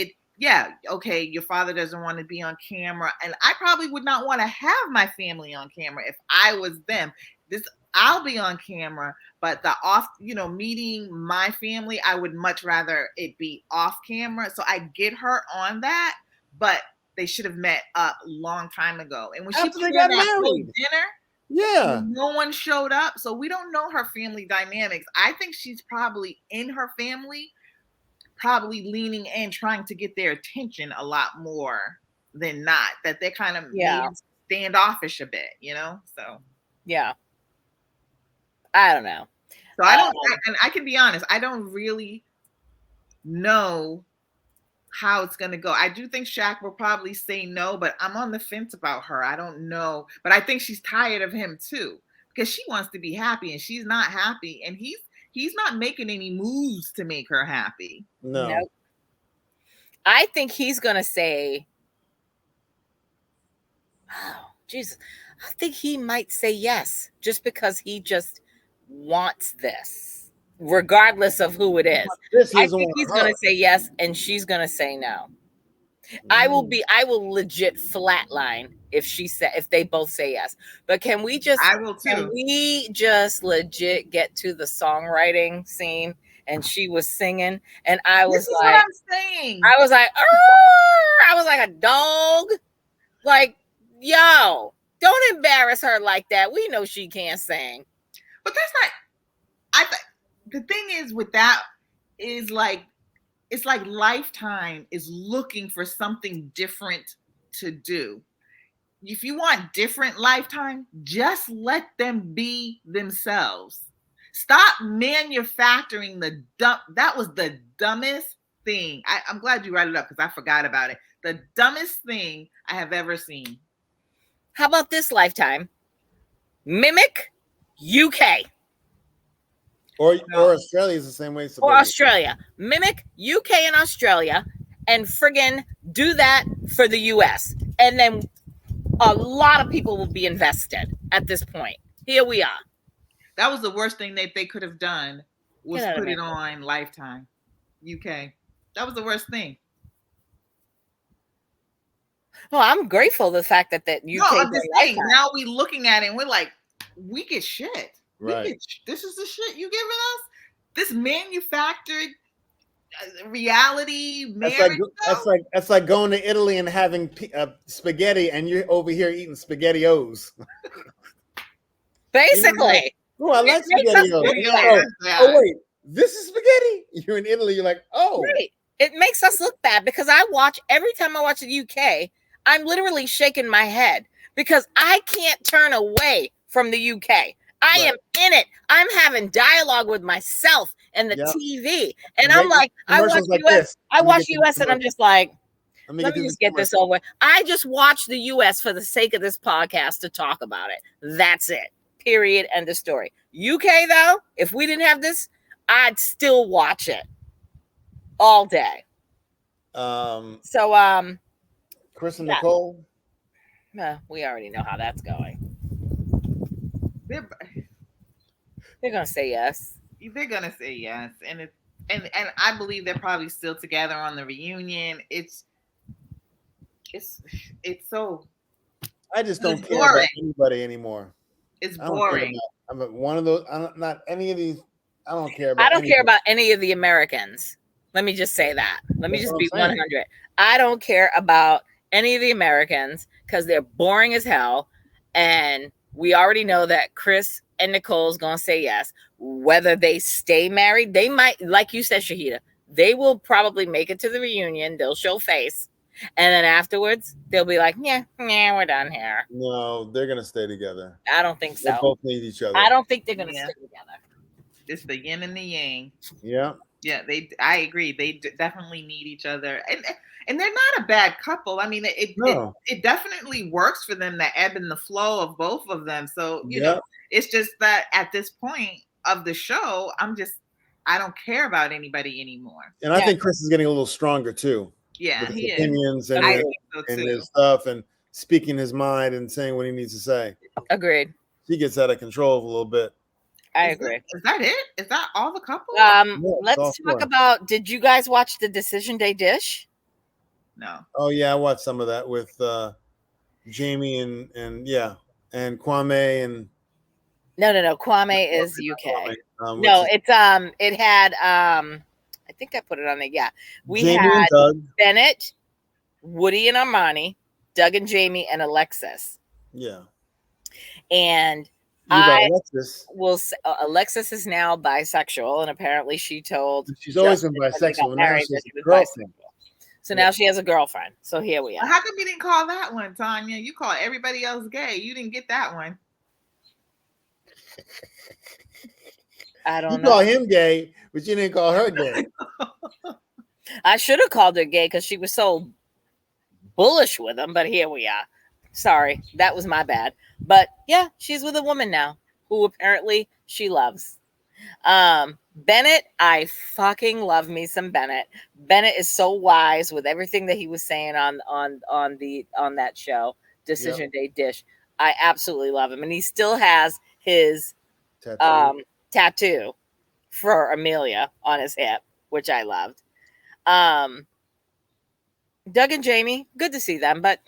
okay, your father doesn't want to be on camera. And I probably would not want to have my family on camera if I was them. I'll be on camera, but meeting my family, I would much rather it be off camera. So I get her on that, but they should have met up a long time ago. And when she got married, dinner, no one showed up. So we don't know her family dynamics. I think she's probably in her family, probably leaning in, trying to get their attention a lot more than not. That they're kind of standoffish a bit, So I don't know. So I can be honest, I don't really know how it's going to go. I do think Shaq will probably say no, but I'm on the fence about her. I don't know. But I think she's tired of him too, because she wants to be happy and she's not happy. And he's not making any moves to make her happy. No. Nope. I think he's going to say, oh, Jesus, I think he might say yes, just because he just wants this, regardless of who it is. This I isn't think he's going to say yes, and she's going to say no. I will legit flatline if they both say yes. But can we just legit get to the songwriting scene? And she was singing, and I was this is what I'm saying. I was like a dog. Like, yo, don't embarrass her like that. We know she can't sing. But that's not. The thing is with that is like, it's like Lifetime is looking for something different to do. If you want different Lifetime, just let them be themselves. Stop manufacturing that was the dumbest thing. I'm glad you brought it up because I forgot about it. The dumbest thing I have ever seen. How about this Lifetime? Mimic UK. Or Australia is the same way. Or Australia. Mimic UK and Australia, and friggin' do that for the US. And then a lot of people will be invested at this point. Here we are. That was the worst thing that they could have done, was put it on Lifetime UK. That was the worst thing. Well, I'm grateful the fact that UK. No, I'm just saying, now we looking at it and we're like, we get shit. Right. This is the shit you giving us? This manufactured reality marriage? That's like going to Italy and having spaghetti, and you're over here eating SpaghettiOs. Basically. Oh, I like SpaghettiOs. Oh, wait, this is spaghetti? You're in Italy, you're like, oh. Right. It makes us look bad because every time I watch the UK, I'm literally shaking my head because I can't turn away from the UK. I am in it. I'm having dialogue with myself and the TV. And I'm like, I watch US and I'm just like, let me just get this over with. I just watch the US for the sake of this podcast to talk about it. That's it. Period. End of story. UK though, if we didn't have this, I'd still watch it all day. Chris and Nicole. We already know how that's going. They're gonna say yes. They're gonna say yes, and I believe they're probably still together on the reunion. It's so. I just don't care about anybody anymore. It's boring. I'm one of those. Not any of these. I don't care about. I don't care about any of the Americans. Let me just say that. Let me just be 100. I don't care about any of the Americans because they're boring as hell, and we already know that Chris and Nicole's gonna say yes. Whether they stay married, they might, like you said, Shahida, they will probably make it to the reunion. They'll show face, and then afterwards they'll be like, yeah, we're done here. No, they're gonna stay together. I don't think so. They both need each other. I don't think they're gonna stay together. It's the yin and the yang. Yeah. Yeah, I agree. They definitely need each other, and they're not a bad couple. I mean, it definitely works for them, the ebb and the flow of both of them. So you know, it's just that at this point of the show, I don't care about anybody anymore. And I think Chris is getting a little stronger too. Yeah, with his opinions and his stuff, and speaking his mind and saying what he needs to say. Agreed. He gets out of control a little bit. I agree. Is that it? Is that all the couple? Let's talk about. Did you guys watch the Decision Day Dish? No. Oh yeah, I watched some of that with Jamie and Kwame and. No. Kwame is UK. It had. I think I put it on there. Yeah, we Jamie had and Doug. Bennett, Woody and Armani, Doug and Jamie, and Alexis. Yeah. And Alexis is now bisexual, and apparently she's always been bisexual. Now she's a girlfriend. So now she has a girlfriend. So here we are. How come you didn't call that one, Tanya? You call everybody else gay. You didn't get that one. I don't know. You call him gay, but you didn't call her gay. I should have called her gay because she was so bullish with him, but here we are. Sorry, that was my bad. But yeah, she's with a woman now who apparently she loves. Bennett, I fucking love me some Bennett. Bennett is so wise with everything that he was saying on that show, Decision Day Dish. I absolutely love him, and he still has his tattoo for Amelia on his hip, which I loved. Um, Doug and Jamie, good to see them, but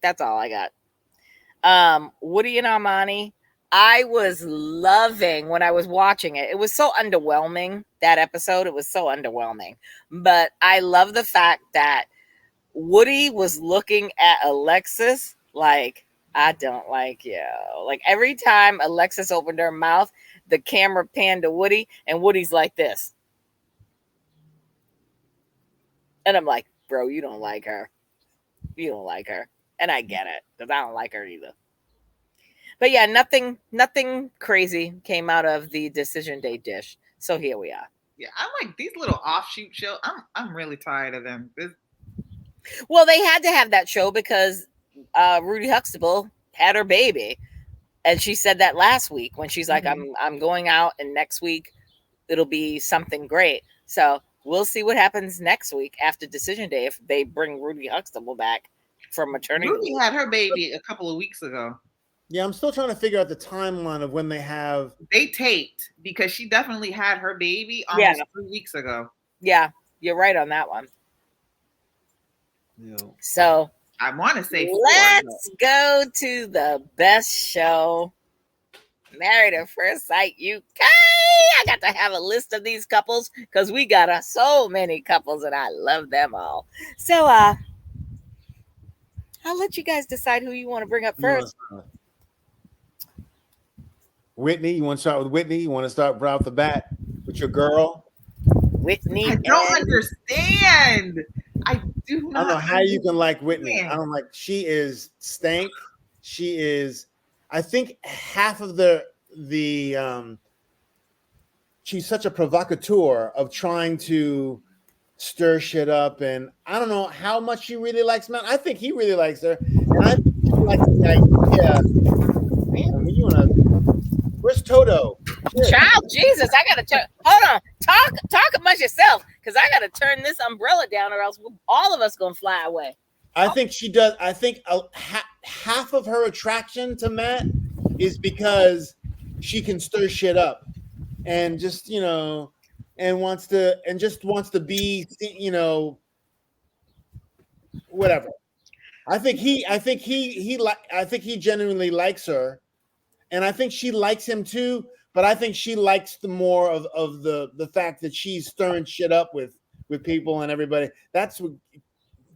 that's all I got. Woody and Armani, I was loving when I was watching it. It was so underwhelming, that episode. It was so underwhelming. But I love the fact that Woody was looking at Alexis like, I don't like you. Like every time Alexis opened her mouth, the camera panned to Woody, and Woody's like this. And I'm like, bro, you don't like her. You don't like her. And I get it, because I don't like her either. But yeah, nothing crazy came out of the decision day dish. So here we are. Yeah, I like these little offshoot shows. I'm really tired of them. Well, they had to have that show because Rudy Huxtable had her baby, and she said that last week when she's like, I'm going out, and next week it'll be something great. So we'll see what happens next week after decision day if they bring Rudy Huxtable back from maternity Rudy leave. had her baby a couple of weeks ago. Yeah, I'm still trying to figure out the timeline of when they have. They taped because she definitely had her baby almost 3 weeks ago. Yeah, you're right on that one. Yeah. So I want to say let's go to the best show, Married at First Sight UK. I got to have a list of these couples because we got so many couples and I love them all. So I'll let you guys decide who you want to bring up first. Whitney, you want to start with Whitney? You want to start right off the bat with your girl? Whitney. I don't understand. I do not. I don't know how you can like Whitney. I don't like. She is stank. She is. I think half of she's such a provocateur of trying to stir shit up, and I don't know how much she really likes Matt. I think he really likes her, and I think she likes the idea. Man, you wanna? Where's Toto? Shit. Child, Jesus, I gotta turn. Hold on, talk amongst yourself, because I gotta turn this umbrella down, or else all of us gonna fly away. I think she does. I think half of her attraction to Matt is because she can stir shit up, and just and wants to be whatever. I think he genuinely likes her. And I think she likes him too, but I think she likes the more of the fact that she's stirring shit up with people and everybody. That's what,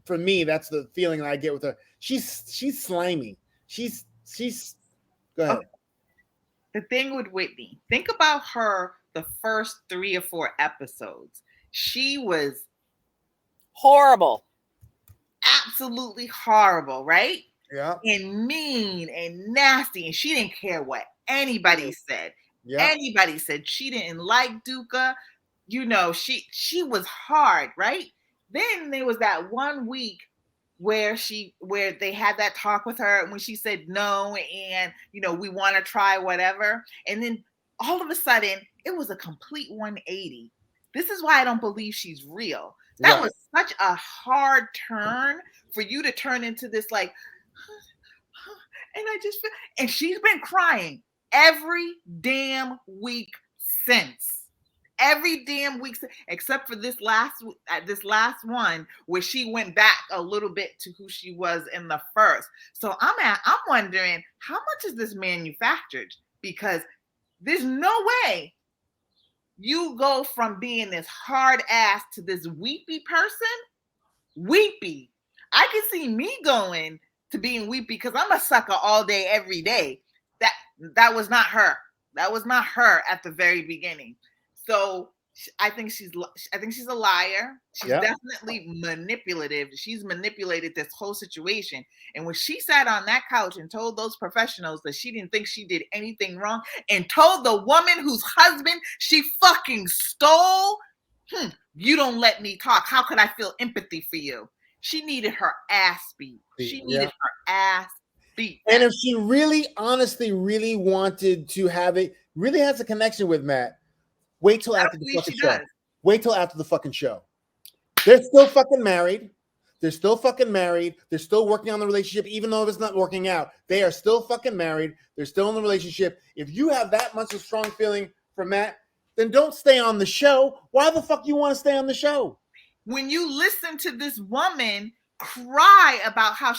for me, that's the feeling I get with her. She's slimy. She's go ahead. The thing with Whitney, think about her the first 3 or 4 episodes. She was horrible. Absolutely horrible, right? Yeah. And mean and nasty. And she didn't care what anybody said. Yeah. Anybody said she didn't like Duca. She was hard, right? Then there was that 1 week where they had that talk with her, and when she said no, and we want to try whatever. And then all of a sudden it was a complete 180. This is why I don't believe she's real. That was such a hard turn for you to turn into this like, and I just feel, and she's been crying every damn week since. Every damn week, except for this last one where she went back a little bit to who she was in the first. So I'm wondering, how much is this manufactured? Because there's no way you go from being this hard ass to this weepy person. Weepy. I can see me going to being weepy because I'm a sucker all day, every day. That was not her. That was not her at the very beginning. So I think she's a liar. She's definitely manipulative. She's manipulated this whole situation. And when she sat on that couch and told those professionals that she didn't think she did anything wrong, and told the woman whose husband she fucking stole, you don't let me talk. How could I feel empathy for you? She needed her ass beat. She needed her ass beat. And if she really, honestly, really wanted to really has a connection with Matt, wait till after the fucking show. Wait till after the fucking show. They're still fucking married. They're still fucking married. They're still working on the relationship, even though it's not working out. They are still fucking married. They're still in the relationship. If you have that much of a strong feeling for Matt, then don't stay on the show. Why the fuck you want to stay on the show? When you listen to this woman cry about how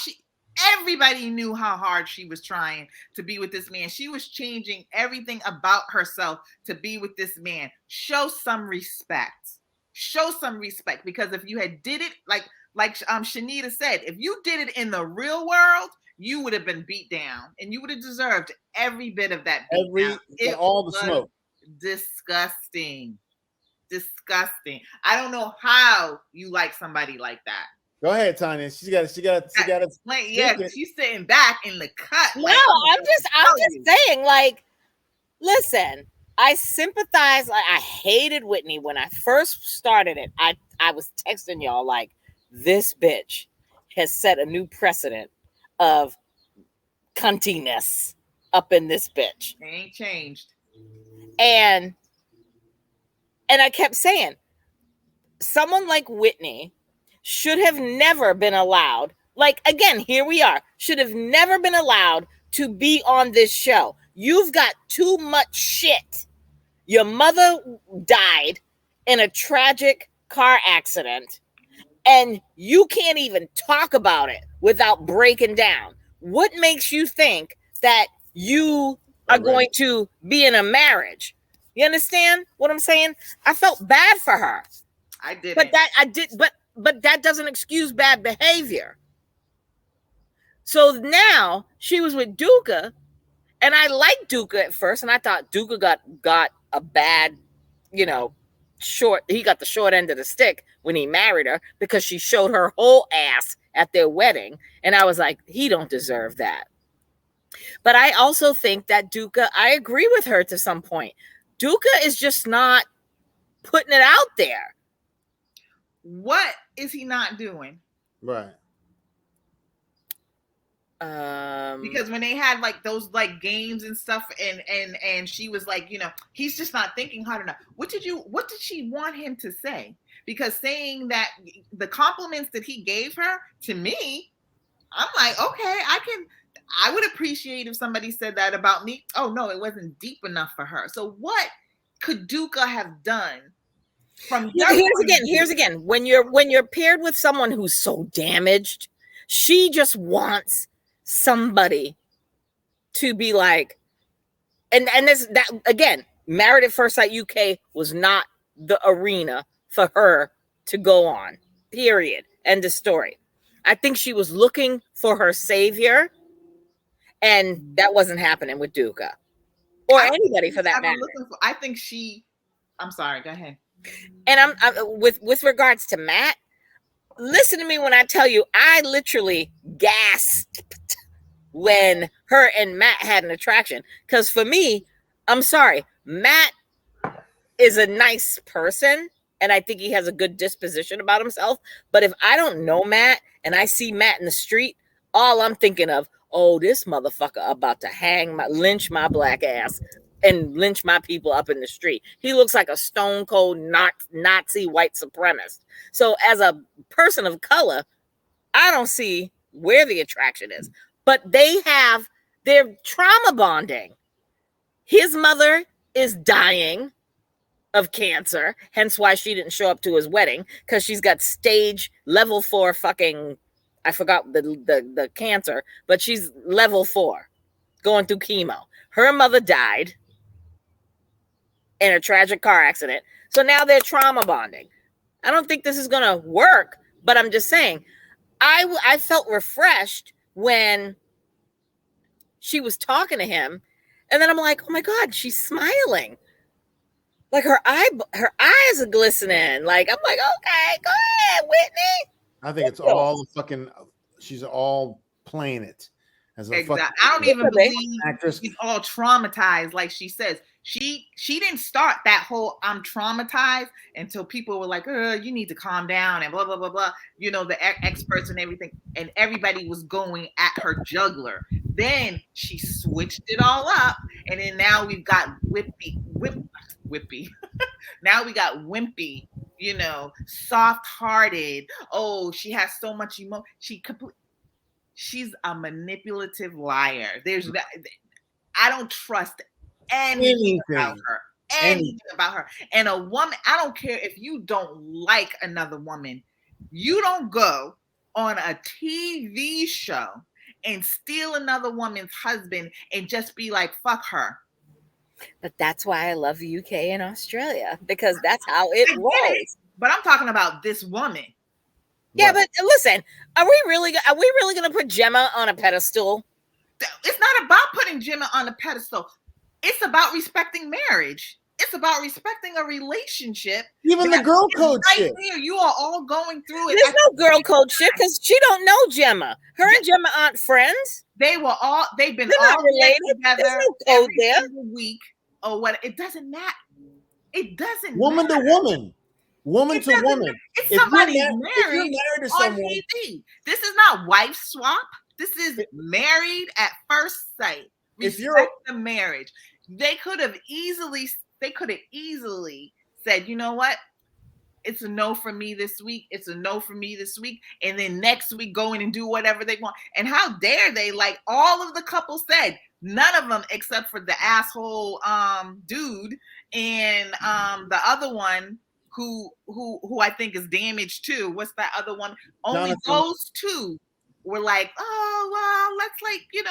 everybody knew how hard she was trying to be with this man. She was changing everything about herself to be with this man. Show some respect. Show some respect, because if you had did it like Shanita said, if you did it in the real world, you would have been beat down, and you would have deserved every bit of that beat down. All the smoke. Disgusting. I don't know how you like somebody like that. Go ahead, Tanya. She got it. Yeah, she's sitting back in the cut. No, I'm just saying, like, listen, I sympathize. Like, I hated Whitney when I first started it. I was texting y'all like, this bitch has set a new precedent of cuntiness up in this bitch. It ain't changed. And I kept saying, someone like Whitney should have never been allowed. Like, again, here we are. Should have never been allowed to be on this show. You've got too much shit. Your mother died in a tragic car accident, and you can't even talk about it without breaking down. What makes you think that you are going to be in a marriage? You understand what I'm saying? I felt bad for her. I did. But that doesn't excuse bad behavior. So now she was with Duca, and I liked Duca at first, and I thought Duca got a bad, he got the short end of the stick when he married her, because she showed her whole ass at their wedding, and I was like, he don't deserve that. But I also think that Duca, I agree with her to some point. Duca is just not putting it out there. What is he not doing? Right. Because when they had like those like games and stuff, and she was like, he's just not thinking hard enough. What did she want him to say? Because saying that, the compliments that he gave her, to me, I'm like, okay, I would appreciate if somebody said that about me. Oh no, it wasn't deep enough for her. So what could Duca have done? Here's again. When you're paired with someone who's so damaged, she just wants somebody to be like, and this, that again, Married at First Sight UK was not the arena for her to go on. Period. End of story. I think she was looking for her savior, and that wasn't happening with Duca or anybody for that matter. I'm sorry. Go ahead. And I'm with regards to Matt, listen to me when I tell you, I literally gasped when her and Matt had an attraction. Because for me, I'm sorry, Matt is a nice person, and I think he has a good disposition about himself. But if I don't know Matt and I see Matt in the street, all I'm thinking of, oh, this motherfucker about to lynch my black ass and lynch my people up in the street. He looks like a stone cold Nazi white supremacist. So as a person of color, I don't see where the attraction is. But they're trauma bonding. His mother is dying of cancer, hence why she didn't show up to his wedding, because she's got stage level 4 fucking, I forgot the cancer, but she's level 4 going through chemo. Her mother died in a tragic car accident. So now they're trauma bonding. I don't think this is going to work, but I'm just saying, I felt refreshed when she was talking to him. And then I'm like, oh my God, she's smiling. Like her eyes are glistening. Like, I'm like, okay, go ahead, Whitney. I think it's all fucking, she's all playing it. Exactly. I don't even believe she's all traumatized, like she says. She didn't start that whole I'm traumatized until people were like, you need to calm down and blah, blah, blah, blah. The experts and everything. And everybody was going at her juggler. Then she switched it all up. And then now we've got Whippy. Now we got Wimpy soft-hearted. Oh, she has so much emotion. She's a manipulative liar. I don't trust anything about her. Anything about her. And a woman, I don't care if you don't like another woman, you don't go on a TV show and steal another woman's husband and just be like, fuck her. But that's why I love the UK and Australia, because that's how it rolls. But I'm talking about this woman. Yeah, but listen, are we really going to put Gemma on a pedestal? It's not about putting Gemma on a pedestal. It's about respecting marriage. It's about respecting a relationship. Even the girl code shit. Here, you are all going through it. There's no girl code shit because she don't know Gemma. Her and Gemma aren't friends. They've been They're all not related. together There's no code there. every week or what. It doesn't matter. It doesn't woman matter. to woman. Woman to woman. It's somebody married if you're married to on someone, TV. This is not wife swap. This is married at first sight. Respect the marriage. They could have easily said, you know what? It's a no for me this week. It's a no for me this week. And then next week go in and do whatever they want. And how dare they? Like all of the couples said, none of them except for the asshole dude and the other one who I think is damaged too. What's that other one? Only those two were like, oh, well, let's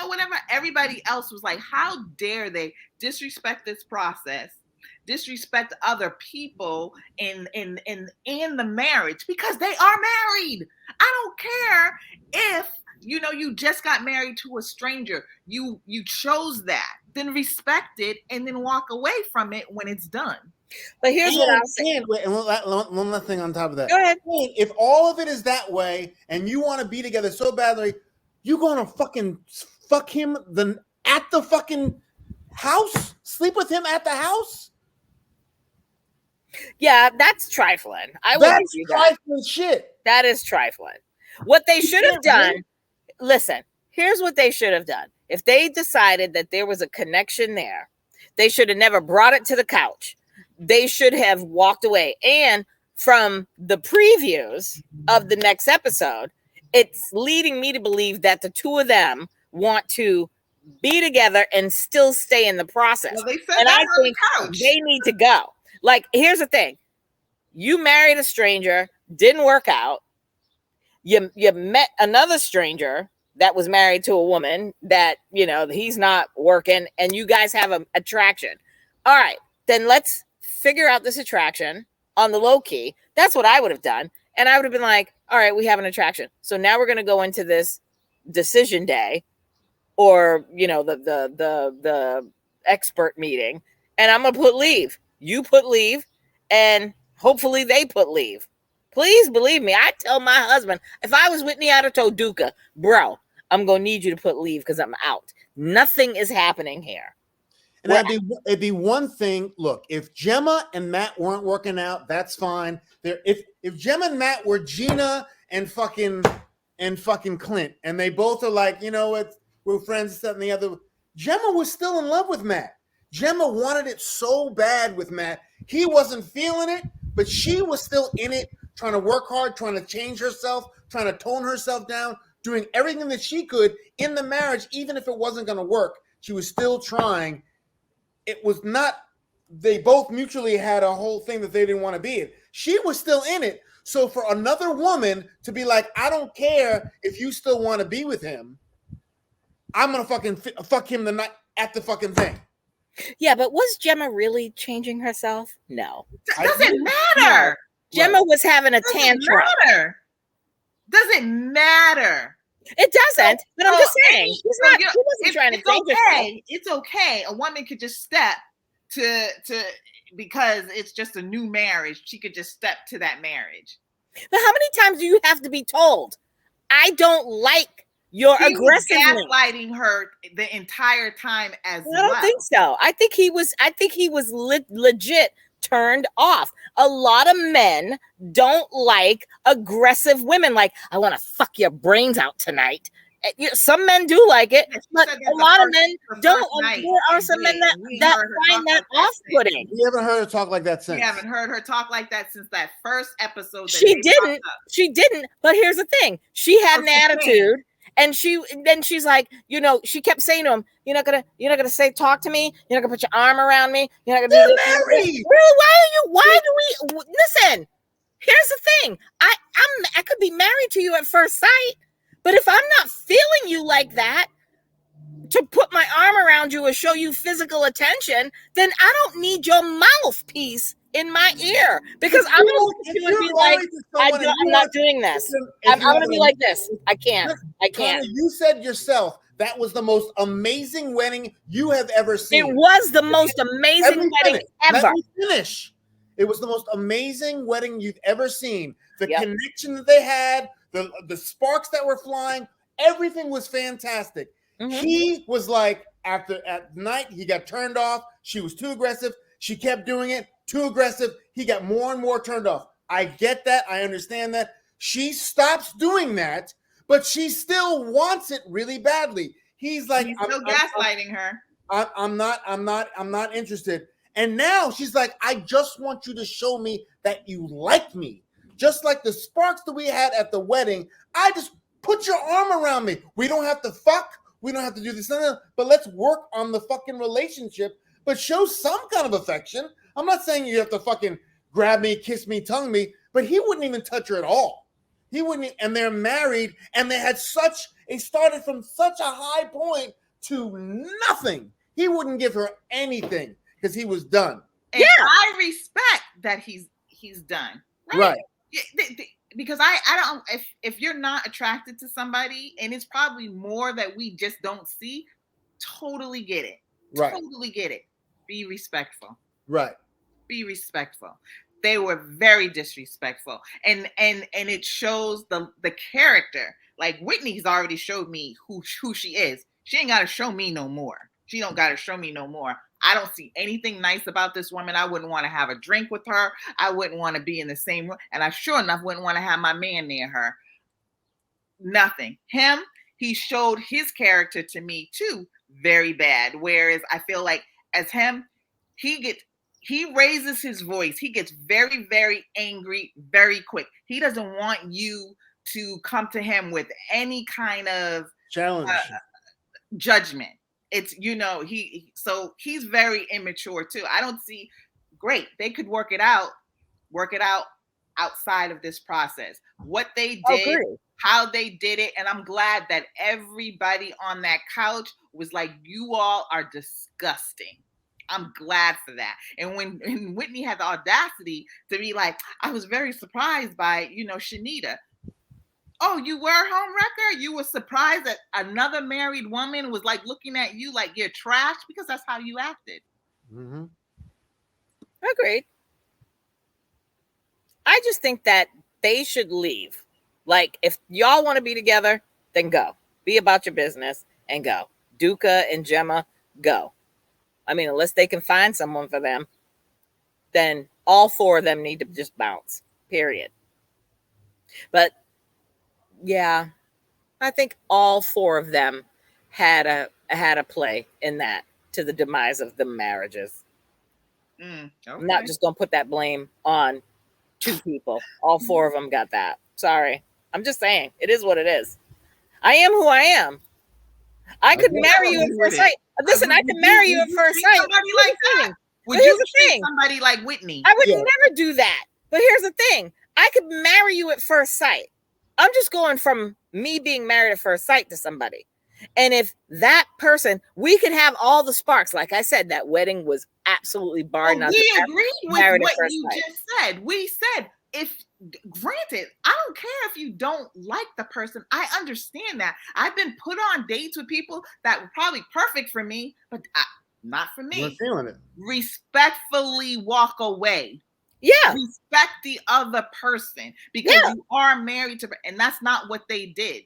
whatever. Everybody else was like, how dare they disrespect this process, disrespect other people in the marriage, because they are married. I don't care if you just got married to a stranger. You chose that. Then respect it and then walk away from it when it's done. But here's what I'm saying. And one last thing on top of that. Go ahead. If all of it is that way and you want to be together so badly, you going to fucking fuck him at the fucking house? Sleep with him at the house? Yeah, that's trifling. That's trifling shit. That is trifling. What they should have done, listen, here's what they should have done. If they decided that there was a connection there, they should have never brought it to the couch. They should have walked away. And from the previews of the next episode, it's leading me to believe that the two of them want to be together and still stay in the process. Well, they said and that I on think the couch. they need to go. Like, here's the thing. You married a stranger, didn't work out. You met another stranger that was married to a woman that, he's not working, and you guys have an attraction. All right, then let's figure out this attraction on the low key. That's what I would have done. And I would have been like, all right, we have an attraction. So now we're going to go into this decision day or, the expert meeting, and I'm going to put leave. You put leave, and hopefully they put leave. Please believe me. I tell my husband, if I was Whitney out of Toduca, bro, I'm going to need you to put leave because I'm out. Nothing is happening here. And it'd be one thing. Look, if Gemma and Matt weren't working out, that's fine. If Gemma and Matt were Gina and fucking Clint, and they both are like, you know what, we're friends, this, that, and the other. Gemma was still in love with Matt. Gemma wanted it so bad with Matt. He wasn't feeling it, but she was still in it, trying to work hard, trying to change herself, trying to tone herself down, doing everything that she could in the marriage, even if it wasn't going to work. She was still trying. It was not, they both mutually had a whole thing that they didn't want to be in. She was still in it. So for another woman to be like, I don't care if you still want to be with him, I'm going to fucking fuck him the night at the fucking thing. Yeah, but was Gemma really changing herself? No. Doesn't matter. Gemma was having a tantrum. Doesn't matter. It doesn't. But I'm just saying, she wasn't trying to change herself. It's okay. A woman could just step to because it's just a new marriage. She could just step to that marriage. But how many times do you have to be told, I don't like your aggressiveness? Gaslighting her the entire time as well. I don't think so. I think he was legit turned off. A lot of men don't like aggressive women. Like, I want to fuck your brains out tonight. Some men do like it, but a lot of men don't. Night, there are some men that find that off-putting. We haven't heard her talk like that since. We haven't heard her talk like that since that first episode. She didn't. But here's the thing: she had an attitude, and she's like, she kept saying to him, "You're not gonna talk to me. You're not gonna put your arm around me. You're not gonna do this." Married. Really? Why do we listen? Here's the thing: I could be married to you at first sight, but if I'm not feeling you like that, to put my arm around you or show you physical attention, then I don't need your mouthpiece in my ear, because I'm going to look at you and be like, I'm not doing this. I'm going to be like this. I can't. You said yourself that was the most amazing wedding you have ever seen. It was the most amazing wedding ever. Let me finish. It was the most amazing wedding you've ever seen. The connection that they had, the sparks that were flying, everything was fantastic. Mm-hmm. He was like, at night, he got turned off. She was too aggressive. She kept doing it, too aggressive. He got more and more turned off. I get that. I understand that. She stops doing that, but she still wants it really badly. He's like, he's still gaslighting her. I'm not interested. And now she's like, I just want you to show me that you like me. Just like the sparks that we had at the wedding, I just put your arm around me. We don't have to fuck. We don't have to do this, but let's work on the fucking relationship, but show some kind of affection. I'm not saying you have to fucking grab me, kiss me, tongue me, but he wouldn't even touch her at all. He wouldn't, and they're married, and they started from such a high point to nothing. He wouldn't give her anything because he was done. And I respect that he's done. Right. Because I don't, if you're not attracted to somebody, and it's probably more that we just don't see, totally get it. Right. Totally get it. Be respectful. Right. Be respectful. They were very disrespectful. And it shows the character. Like, Whitney's already showed me who she is. She ain't got to show me no more. She don't got to show me no more. I don't see anything nice about this woman. I wouldn't want to have a drink with her. I wouldn't want to be in the same room. And I sure enough wouldn't want to have my man near her. Nothing. Him, he showed his character to me too very bad. Whereas I feel like as him, he raises his voice. He gets very, very angry very quick. He doesn't want you to come to him with any kind of challenge, judgment. It's, so he's very immature too. I don't see, great. They could work it out outside of this process. What they did, how they did it. And I'm glad that everybody on that couch was like, you all are disgusting. I'm glad for that. And when Whitney had the audacity to be like, I was very surprised by, Shanita. Oh, you were homewrecker? You were surprised that another married woman was like looking at you like you're trash? Because that's how you acted. Mm-hmm. Agreed. I just think that they should leave. Like, if y'all want to be together, then go. Be about your business and go. Duca and Gemma, go. I mean, unless they can find someone for them, then all four of them need to just bounce. Period. But yeah, I think all four of them had a play in that to the demise of the marriages. Okay. I'm not just gonna put that blame on two people. All four of them got that. Sorry, I'm just saying it is what it is. I am who I am. I could marry you at first sight. Listen, I could marry you at first sight. Somebody like that. Would you treat somebody like Whitney? I would never do that. But here's the thing: I could marry you at first sight. I'm just going from me being married at first sight to somebody. And if that person, we could have all the sparks. Like I said, that wedding was absolutely bar none. We agreed with what you just said. We said, granted, I don't care if you don't like the person. I understand that. I've been put on dates with people that were probably perfect for me, but not for me. I'm feeling it. Respectfully walk away. Yeah. Respect the other person because you are married to, and that's not what they did.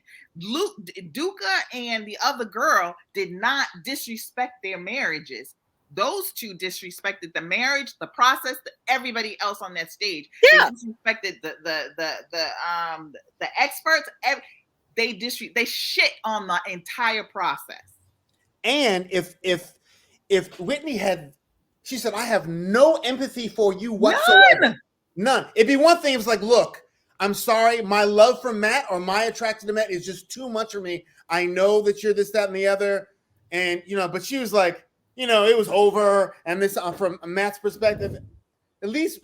Duca and the other girl did not disrespect their marriages. Those two disrespected the marriage, the process, everybody else on that stage. Yeah. They disrespected the experts. they shit on the entire process. And if Whitney had, she said, I have no empathy for you whatsoever. None. It'd be one thing. It was like, look, I'm sorry, my love for Matt or my attraction to Matt is just too much for me. I know that you're this, that, and the other, and but she was like, it was over. And this, from Matt's perspective, at least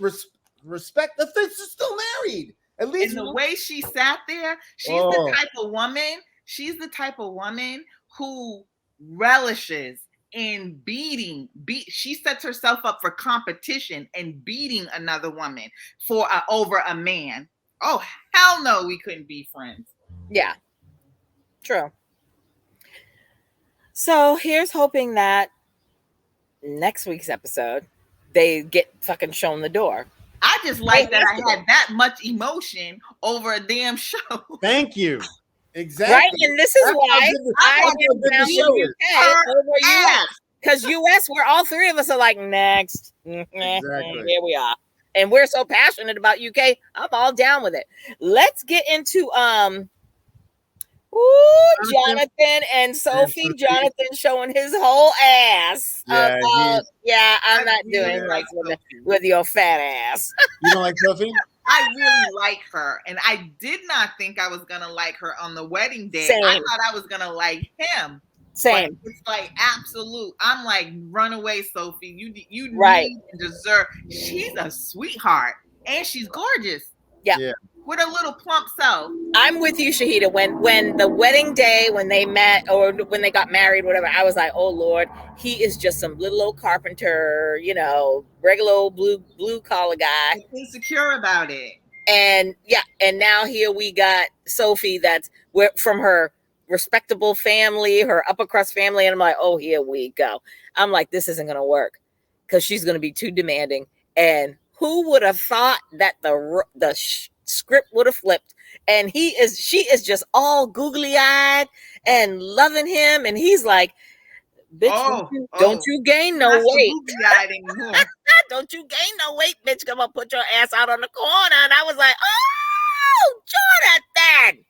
respect. They're still married. At least, and the way she sat there, she's the type of woman. She's the type of woman who relishes in she sets herself up for competition and beating another woman for over a man. Oh, hell no, we couldn't be friends. Yeah, true. So here's hoping that next week's episode they get fucking shown the door. I just like that I had that much emotion over a damn show. Thank you. Exactly. Right, and this is why I am down with UK over US. Because US, where all three of us are like, next. Exactly. Here we are. And we're so passionate about UK, I'm all down with it. Let's get into Jonathan and Sophie. Jonathan showing his whole ass. Yeah, I'm not doing like with your fat ass. You don't like Sophie? I really like her, and I did not think I was gonna like her on the wedding day. Same. I thought I was gonna like him. Same. But it's like absolute. I'm like, run away, Sophie. You right. need and deserve. She's a sweetheart, and she's gorgeous. Yeah. With a little plump self. I'm with you, Shahida. When the wedding day, when they met or when they got married, whatever, I was like, oh Lord, he is just some little old carpenter, regular old blue collar guy. He's insecure about it. And and now here we got Sophie that's from her respectable family, her upper crust family, and I'm like, oh, here we go. I'm like, this isn't gonna work because she's gonna be too demanding. And who would have thought that the script would have flipped, and she is just all googly-eyed and loving him, and he's like, bitch, don't you gain no weight. Don't you gain no weight, bitch. Come on, put your ass out on the corner. And I was like, oh, Jonathan.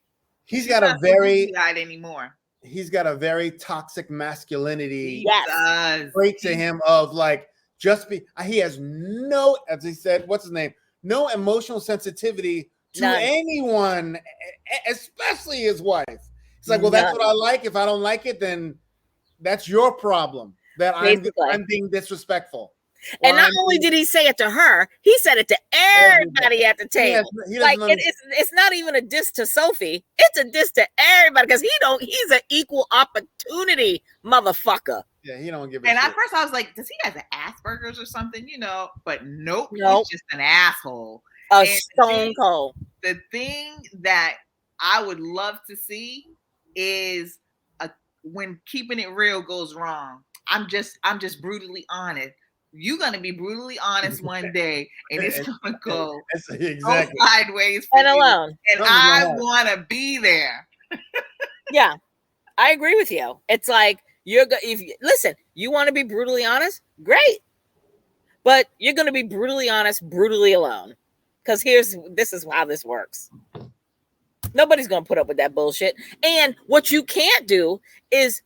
He's got a very anymore. He's got a very toxic masculinity yes. trait to him of like, he has no, as he said, what's his name? No emotional sensitivity to anyone, especially his wife. It's like, well, that's what I like. If I don't like it, then that's your problem. That I'm being disrespectful. And not only did he say it to her, he said it to everybody at the table. It's not even a diss to Sophie. It's a diss to everybody because he's an equal opportunity motherfucker. Yeah, he don't give a shit. And shit. at first I was like, does he have Asperger's or something? But nope. He's just an asshole. Stone cold. The thing that I would love to see is when keeping it real goes wrong. I'm just brutally honest. You're gonna be brutally honest one day, and it's gonna go sideways for and alone. And I want to be there. Yeah, I agree with you. It's like listen. You want to be brutally honest? Great, but you're gonna be brutally honest, brutally alone. Because this is how this works. Nobody's gonna put up with that bullshit. And what you can't do is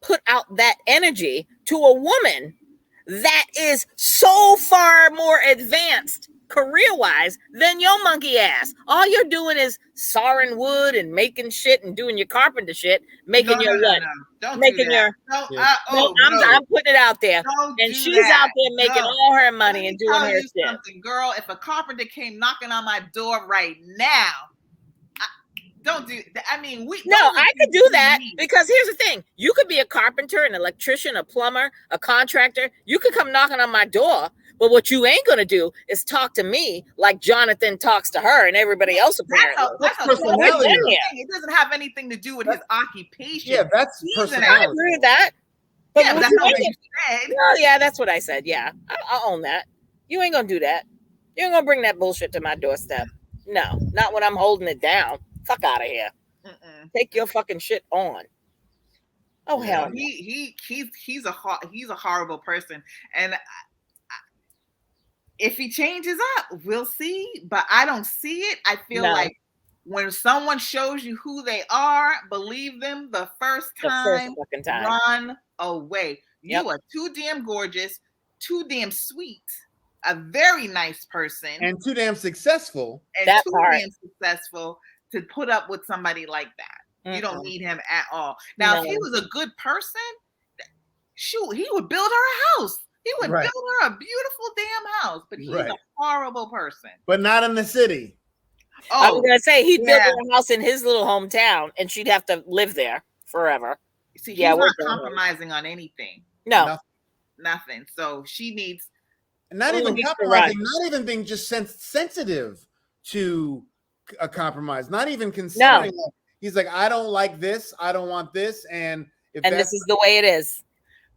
put out that energy to a woman that is so far more advanced career-wise than your monkey ass. All you're doing is sawing wood and making shit and doing your carpenter shit, making your what? Don't making your I'm putting it out there. And she's out there making all her money and doing her shit. Girl, if a carpenter came knocking on my door right now, don't do that. I mean, I could do that because here's the thing. You could be a carpenter, an electrician, a plumber, a contractor. You could come knocking on my door, but what you ain't going to do is talk to me like Jonathan talks to her and everybody else apparently. That's personality. It doesn't have anything to do with his occupation. Yeah, that's personality. I agree with that. But yeah, that's what you said. Oh, yeah, that's what I said. Yeah, I'll own that. You ain't going to do that. You ain't going to bring that bullshit to my doorstep. No, not when I'm holding it down. Fuck out of here. Take your fucking shit on. Oh hell no. He's a horrible person, and if he changes up, we'll see. But I don't see it. I feel like when someone shows you who they are, believe them the first time, fucking time. run away. Yep. You are too damn gorgeous, too damn sweet, a very nice person, and too damn successful. and That too part. damn successful to put up with somebody like that. You don't Mm-mm. need him at all. Now, if he No. was a good person, shoot, he would build her a house. He would Right. build her a beautiful damn house. But he's Right. a horrible person. But not in the city. I was Oh, gonna say he'd build yeah. her a house in his little hometown, and she'd have to live there forever. See, Yeah, he's we're not done. compromising on anything. No, Nothing. So she needs. Not Only even needs to compromising, not even being just sensitive to a compromise, not even considering. Like, he's like, I don't like this, I don't want this, and if and that's this is the way it is.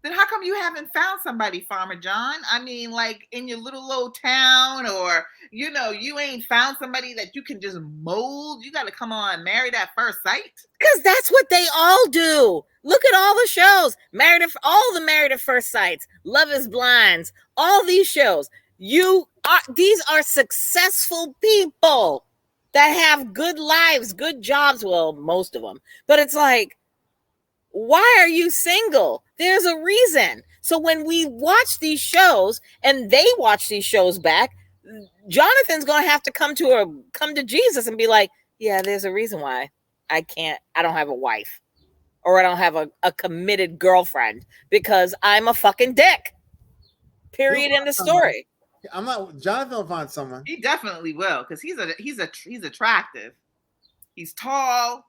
Then how come you haven't found somebody, Farmer John? I mean, like in your little old town, or you ain't found somebody that you can just mold. You got to come on, Married at First Sight. Because that's what they all do. Look at all the shows. All the Married at First Sights, Love is Blind, all these shows. These are successful people that have good lives, good jobs. Well, most of them. But it's like, why are you single? There's a reason. So when we watch these shows and they watch these shows back, Jonathan's going to have to come to Jesus and be like, yeah, there's a reason why I don't have a wife, or I don't have a committed girlfriend, because I'm a fucking dick. Period. End of story. Jonathan will find someone. He definitely will, because he's attractive. He's tall.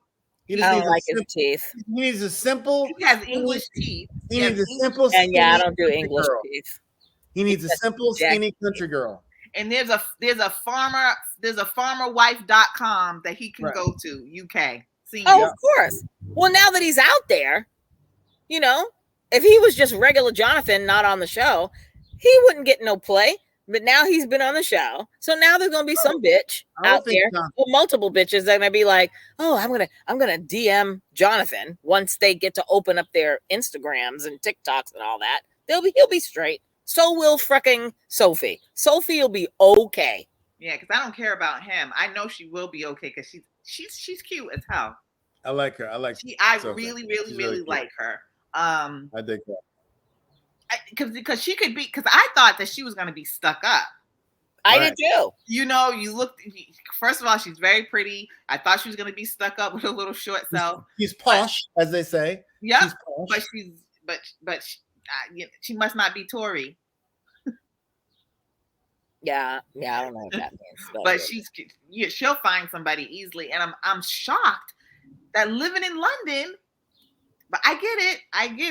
He I don't like his teeth. He needs a simple. He has English teeth. He needs a simple. And yeah, I don't do English teeth. He needs a simple, skinny country girl. And there's a farmerwife.com that he can go to, UK. Oh, of course. Well, now that he's out there, if he was just regular Jonathan, not on the show, he wouldn't get no play. But now he's been on the show, so now there's gonna be some bitch out there, or multiple bitches that might be like, "Oh, I'm gonna DM Jonathan." Once they get to open up their Instagrams and TikToks and all that, he'll be straight. So will freaking Sophie. Sophie will be okay. Yeah, because I don't care about him. I know she will be okay because she's cute as hell. I like her. I really, really, really like her. I dig that. Because she could be, because I thought that she was going to be stuck up. I did too. You looked, first of all, she's very pretty. I thought she was going to be stuck up with a little short self. She's posh, as they say. Yeah, but she must not be Tory. Yeah, I don't know what that means. But she'll find somebody easily, and I'm shocked that living in London. But I get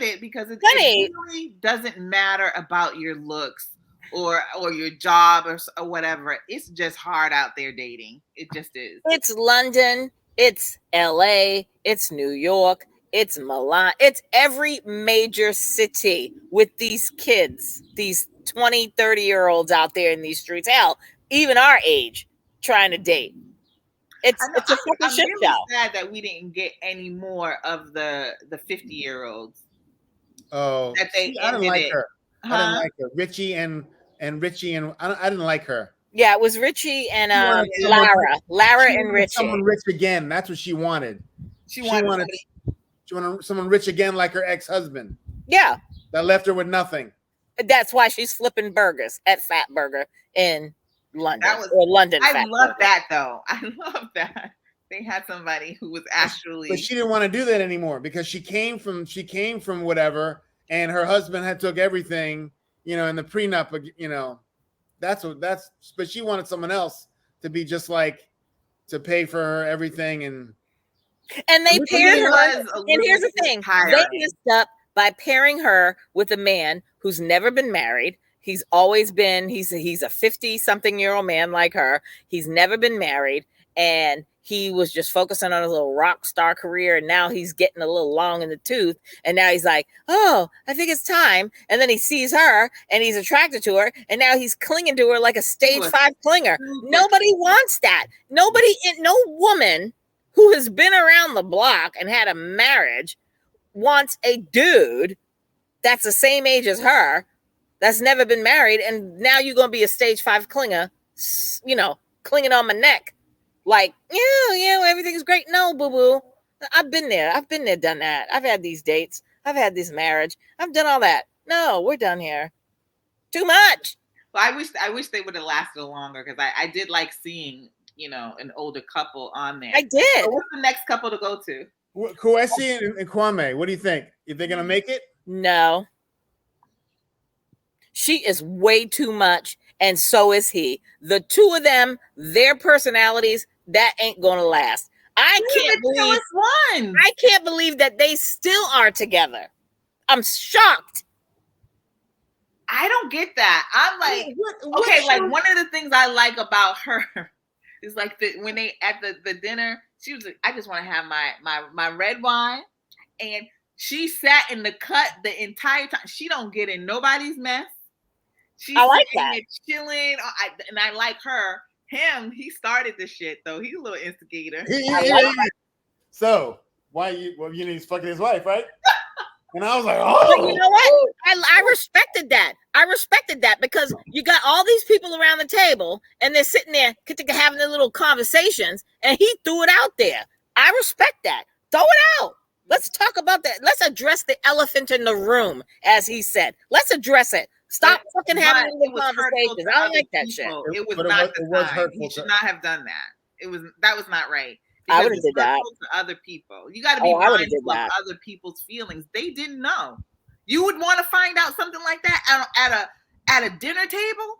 it because it really doesn't matter about your looks or your job or whatever. It's just hard out there dating. It just is. It's London, it's LA, it's New York, it's Milan, it's every major city with these kids, these 20, 30-year-olds out there in these streets. Hell, even our age trying to date. It's a fucking shit show. I'm sad that we didn't get any more of the 50-year-olds. Oh, that I didn't like her. I didn't like her. Richie and I didn't like her. Yeah, it was Richie and Lara and Richie. Someone rich again. That's what she wanted. She wanted someone rich again, like her ex-husband. Yeah, that left her with nothing. That's why she's flipping burgers at Fat Burger in London. I love that though. I love that they had somebody who was actually. But she didn't want to do that anymore because she came from whatever, and her husband had took everything, in the prenup. But she wanted someone else to be just like to pay for her everything, and they paired her. And here's the thing: they messed up by pairing her with a man who's never been married. He's always been, he's a 50-something-year-old man like her. He's never been married, and he was just focusing on his little rock star career, and now he's getting a little long in the tooth, and now he's like, oh, I think it's time. And then he sees her, and he's attracted to her, and now he's clinging to her like a stage 5 clinger. Nobody wants that. No woman who has been around the block and had a marriage wants a dude that's the same age as her, that's never been married, and now you're going to be a stage 5 clinger, clinging on my neck Like, everything's great. No, boo boo. I've been there. Done that. I've had these dates. I've had this marriage. I've done all that. No, we're done here. Too much. Well, I wish they would have lasted longer because I did like seeing, an older couple on there. I did. So what's the next couple to go to? Kwesi and Kwame. What do you think? You think gonna make it? No. She is way too much, and so is he. The two of them, their personalities, that ain't gonna last. I can't believe that they still are together. I'm shocked. I don't get that. I'm like, okay, like one of the things I like about her is like when they at the dinner, she was like, I just want to have my red wine, and she sat in the cut the entire time. She don't get in nobody's mess. She's I like that. Chilling, and I like her. Him, he started the shit though. He's a little instigator. So why you he's fucking his wife, right? And I was like, oh, but you know what? I respected that. I respected that because you got all these people around the table and they're sitting there having their little conversations, and he threw it out there. I respect that. Throw it out. Let's talk about that. Let's address the elephant in the room, as he said. Let's address it. Stop fucking having little conversations. I don't like that shit. It was not the time. He should not have done that. That was not right. I would have did that to other people. You got to be mindful of other people's feelings. They didn't know. You would want to find out something like that at a dinner table?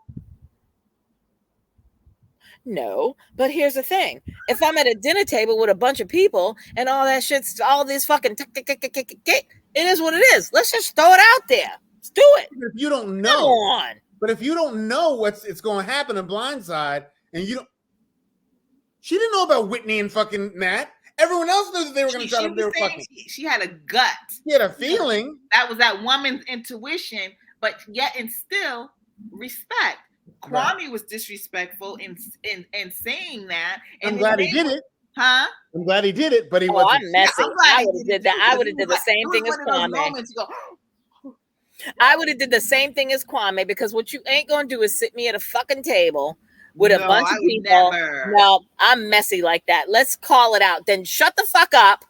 No, but here's the thing. If I'm at a dinner table with a bunch of people and all that shit's all this fucking it is what it is. Let's just throw it out there. Let's do it. If you don't know, come on. But if you don't know it's going to happen in Blindside, and you don't, she didn't know about Whitney and fucking Matt. Everyone else knew that they were going to try to do fucking. She had a gut. She had a feeling. That was that woman's intuition, but yet and still respect. Kwame was disrespectful in saying that. And I'm glad he did it. Huh? I'm glad he did it, but he wasn't. I'm messy. I would have did that. I would have did the same thing as Kwame. I would have did the same thing as Kwame, because what you ain't gonna do is sit me at a fucking table with a bunch of people. No, I'm messy like that. Let's call it out. Then shut the fuck up,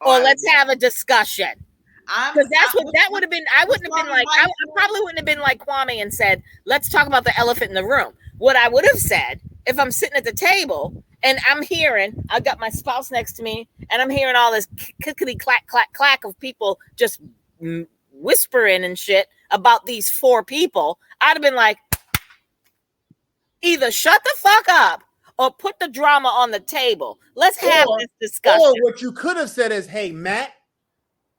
or let's have a discussion. Because that would have been. I wouldn't have been like. I probably wouldn't have been like Kwame and said, "Let's talk about the elephant in the room." What I would have said, if I'm sitting at the table and I'm hearing, I got my spouse next to me, and I'm hearing all this clickety clack clack clack of people just whispering and shit about these four people, I'd have been like, either shut the fuck up or put the drama on the table. Let's have this discussion. Or what you could have said is, "Hey, Matt,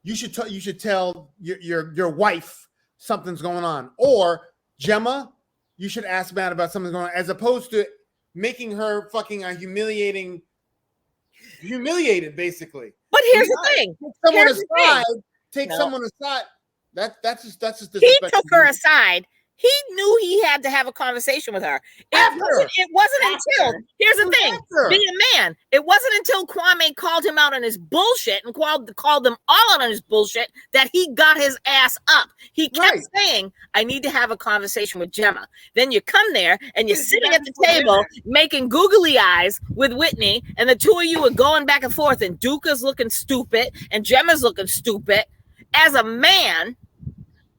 you should tell your wife something's going on," or Gemma, you should ask Matt about something going on, as opposed to making her fucking humiliated, basically. But here's the thing: take someone aside. That's just he took her aside. He knew he had to have a conversation with her. It wasn't until, here's the thing, being a man, it wasn't until Kwame called him out on his bullshit and called them all out on his bullshit that he got his ass up. He kept saying, I need to have a conversation with Gemma. Then you come there and you're sitting at the table making googly eyes with Whitney, and the two of you are going back and forth, and Duca's looking stupid and Gemma's looking stupid. As a man,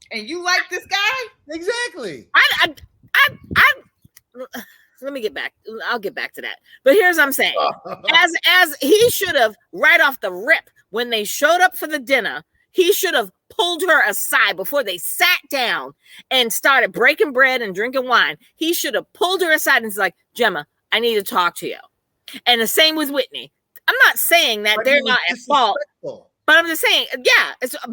and you like this guy? Exactly. Let me get back. I'll get back to that. But here's what I'm saying. As he should have, right off the rip, when they showed up for the dinner, he should have pulled her aside before they sat down and started breaking bread and drinking wine. He should have pulled her aside and was like, Gemma, I need to talk to you. And the same with Whitney. I'm not saying that they're not at fault. But I'm just saying,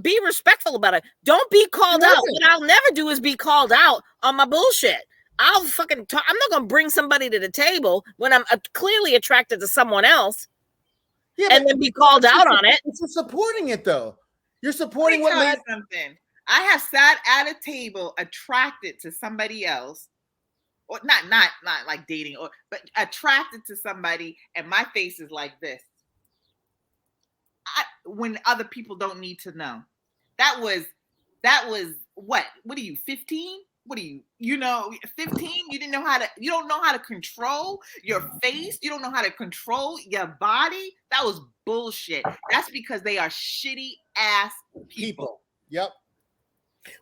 be respectful about it. Don't be called out. What I'll never do is be called out on my bullshit. I'll fucking talk. I'm not going to bring somebody to the table when I'm clearly attracted to someone else and then be called out on it. You're supporting it, though. You're supporting something. I have sat at a table attracted to somebody else, or not like dating, but attracted to somebody, and my face is like this. When other people don't need to know. That was what are you, 15? what are you, 15? You don't know how to control your face. You don't know how to control your body. That was bullshit. That's because they are shitty ass people. Yep.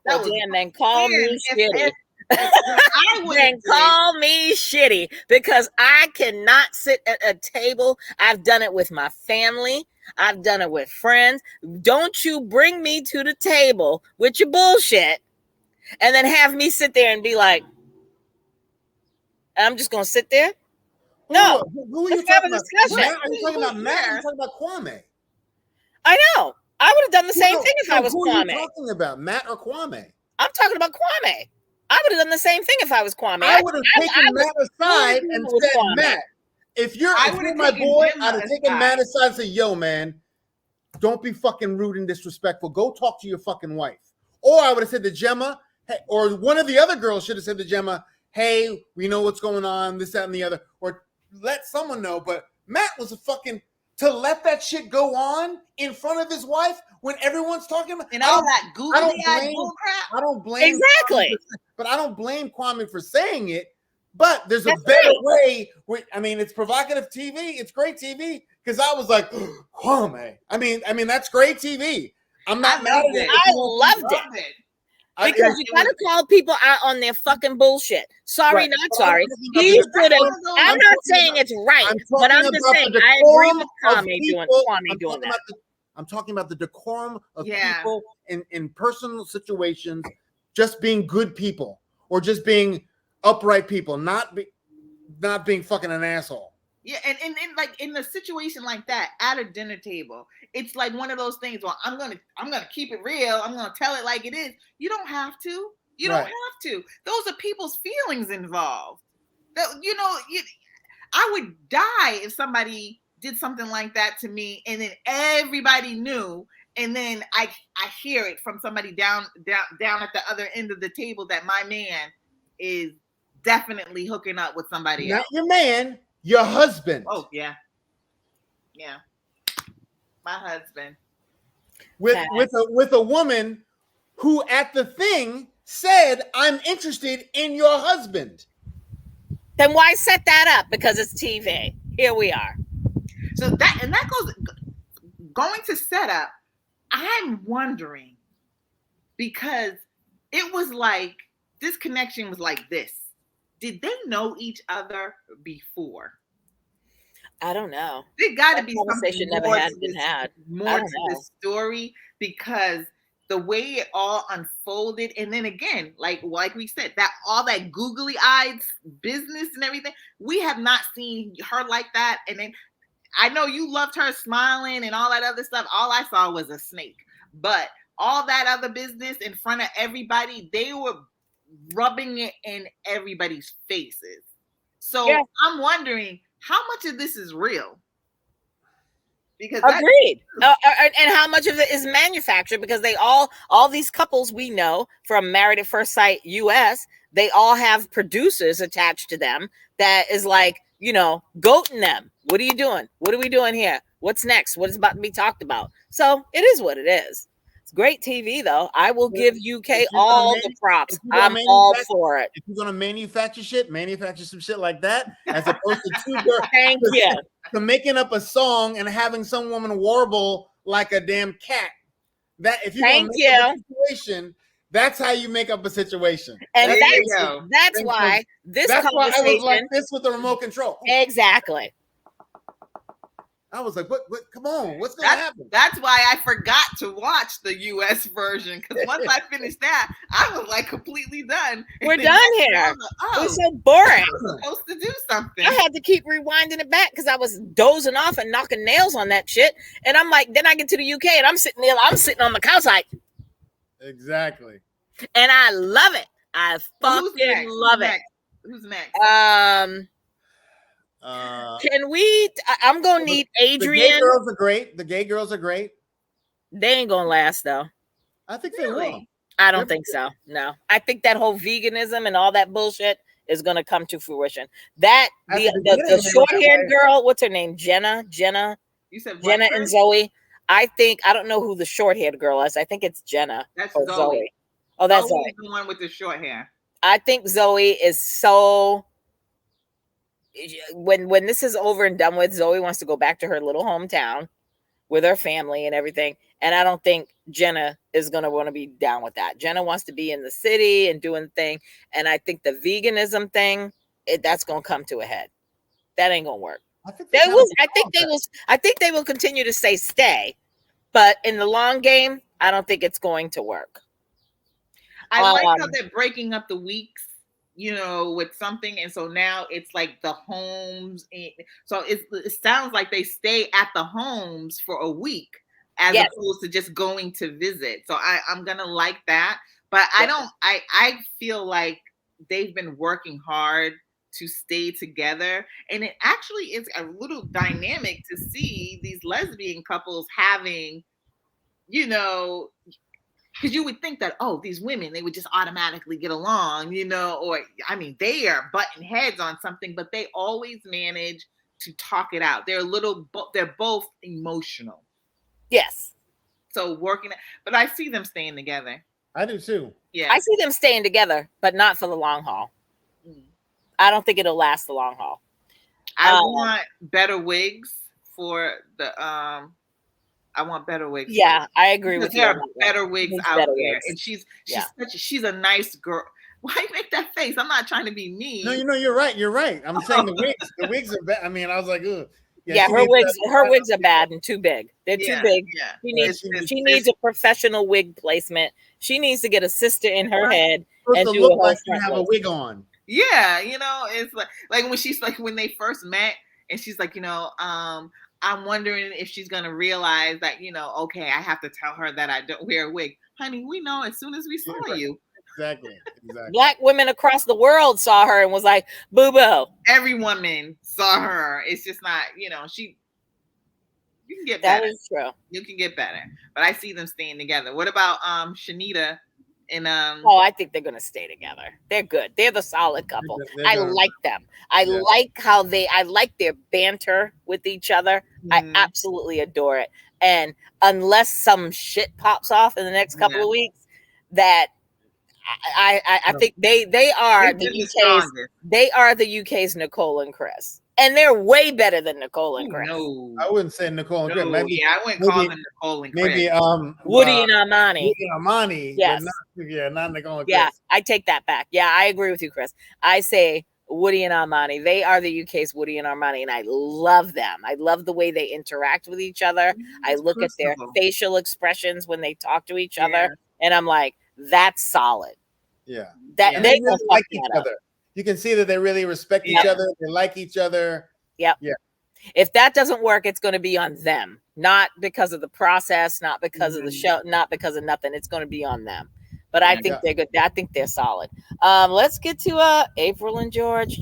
Well, damn, then call me shitty. I would then call me shitty because I cannot sit at a table. I've done it with my family. I've done it with friends. Don't you bring me to the table with your bullshit and then have me sit there and be like, I'm just going to sit there? No. Who are you talking about? Matt? Are you talking about Matt? Are you talking about Kwame? I know. I would have done the same thing if I was Kwame. Who are you talking about, Matt or Kwame? I'm talking about Kwame. I would have done the same thing if I was Kwame. I would have taken Matt aside and said, Matt, if you're my boy, I'd have taken Matt aside and said, yo, man, don't be fucking rude and disrespectful. Go talk to your fucking wife. Or I would have said to Gemma, hey, or one of the other girls should have said to Gemma, hey, we know what's going on, this, that, and the other. Or let someone know. But Matt was to let that shit go on in front of his wife when everyone's talking about and all that googly eyed bull crap. I don't blame exactly, but I don't blame Kwame for saying it. But there's a better way. I mean, it's provocative TV. It's great TV because I was like, Kwame. I mean, that's great TV. I'm not mad at it. I loved it. Because you gotta call people out on their fucking bullshit. Sorry, not sorry. He should have. I'm not saying it's right, but I'm just saying I agree with Kwame doing that. I'm talking about the decorum of people in personal situations, just being good people or just being upright people, not being fucking an asshole. Yeah, and like in a situation like that at a dinner table, it's like one of those things. Well, I'm gonna keep it real. I'm gonna tell it like it is. You don't have to. You don't have to. Those are people's feelings involved. I would die if somebody did something like that to me, and then everybody knew, and then I hear it from somebody down at the other end of the table that my man is definitely hooking up with somebody else. Not your man. Your husband. Oh, yeah. My husband. With a woman who at the thing said, I'm interested in your husband. Then why set that up? Because it's TV. Here we are. So that goes going to set up. I'm wondering because it was like this connection was like this. Did they know each other before? I don't know. There got to be conversation never had been had. More to this story because the way it all unfolded, and then again, like we said, that all that googly eyed business and everything, we have not seen her like that. And then I know you loved her smiling and all that other stuff. All I saw was a snake, but all that other business in front of everybody, they were rubbing it in everybody's faces. So I'm wondering how much of this is real. Because agreed. And how much of it is manufactured? Because they all these couples we know from Married at First Sight US, they all have producers attached to them that is like, goating them. What are you doing? What are we doing here? What's next? What is about to be talked about? So it is what it is. Great TV, though. I will give UK all the props. I'm all for it. If you're gonna manufacture some shit like that, as opposed to two girls. Thank you. To making up a song and having some woman warble like a damn cat. That if you're gonna make up a situation, that's how you make up a situation. And that's why I was like this with the remote control. Exactly. I was like, what? Come on, what's going to happen? That's why I forgot to watch the U.S. version, because once I finished that, I was like completely done. We're done here. It was so boring. I was supposed to do something. I had to keep rewinding it back because I was dozing off and knocking nails on that shit. And I'm like, then I get to the UK and I'm sitting on the couch like. Exactly. And I love it. I fucking love it. Who's next? Can we? I'm gonna need Adrian. The gay girls are great. The gay girls are great. They ain't gonna last though. I think they will. I don't think so. No, I think that whole veganism and all that bullshit is gonna come to fruition. That the short-haired girl, what's her name? Jenna. You said Jenna and Zoe. I don't know who the short-haired girl is. I think it's Jenna. That's Zoe. Oh, that's Zoe. The one with the short hair. I think Zoe is so. When this is over and done with, Zoe wants to go back to her little hometown with her family and everything. And I don't think Jenna is going to want to be down with that. Jenna wants to be in the city and doing the thing. And I think the veganism thing, that's going to come to a head. That ain't going to work. I think they will continue to say stay, but in the long game, I don't think it's going to work. I like how they're breaking up the weeks, with something, and so now it's like the homes. So it sounds like they stay at the homes for a week as opposed to just going to visit. So I'm gonna like that, but I feel like they've been working hard to stay together, and it actually is a little dynamic to see these lesbian couples having, because you would think that, these women, they would just automatically get along, or they are butting heads on something, but they always manage to talk it out. They're both emotional. Yes. So but I see them staying together. I do too. Yeah. I see them staying together, but not for the long haul. I don't think it'll last the long haul. I want better wigs for the I want better wigs. Yeah, I agree with you. There are better wigs out there, and she's a nice girl. Why you make that face? I'm not trying to be mean. No, you're right. You're right. I'm saying the wigs are bad. I mean, I was like, ugh. Yeah, her wigs are bad and too big. They're too big. Yeah. She needs a professional wig placement. She needs to get a sister in her head and do look like you have a wig on. Yeah, it's like when she's like when they first met, and she's like, I'm wondering if she's going to realize that, okay, I have to tell her that I don't wear a wig. Honey, we know as soon as we saw you. Exactly. Black women across the world saw her and was like, boo-boo. Every woman saw her. It's just not, you can get better. That is true. You can get better. But I see them staying together. What about Shanita? And I think they're gonna stay together. They're good. They're the solid couple. I like them. I like their banter with each other. I absolutely adore it. And unless some shit pops off in the next couple of weeks, that I think they are the UK's Nicole and Chris. And they're way better than Nicole and Chris. No. I wouldn't say Nicole and Chris. I wouldn't call them Nicole and Chris. Maybe Woody and Armani. Woody and Armani. Yes. Not Nicole and Chris. Yeah, I take that back. Yeah, I agree with you, Chris. I say Woody and Armani. They are the UK's Woody and Armani, and I love them. I love the way they interact with each other. I look at their facial expressions when they talk to each other, and I'm like, that's solid. Yeah. They really like each other. You can see that they really respect each other. They like each other. Yep. Yeah. If that doesn't work, it's going to be on them, not because of the process, not because of the show, not because of nothing. It's going to be on them. But I think they're good. I think they're solid. Let's get to April and George.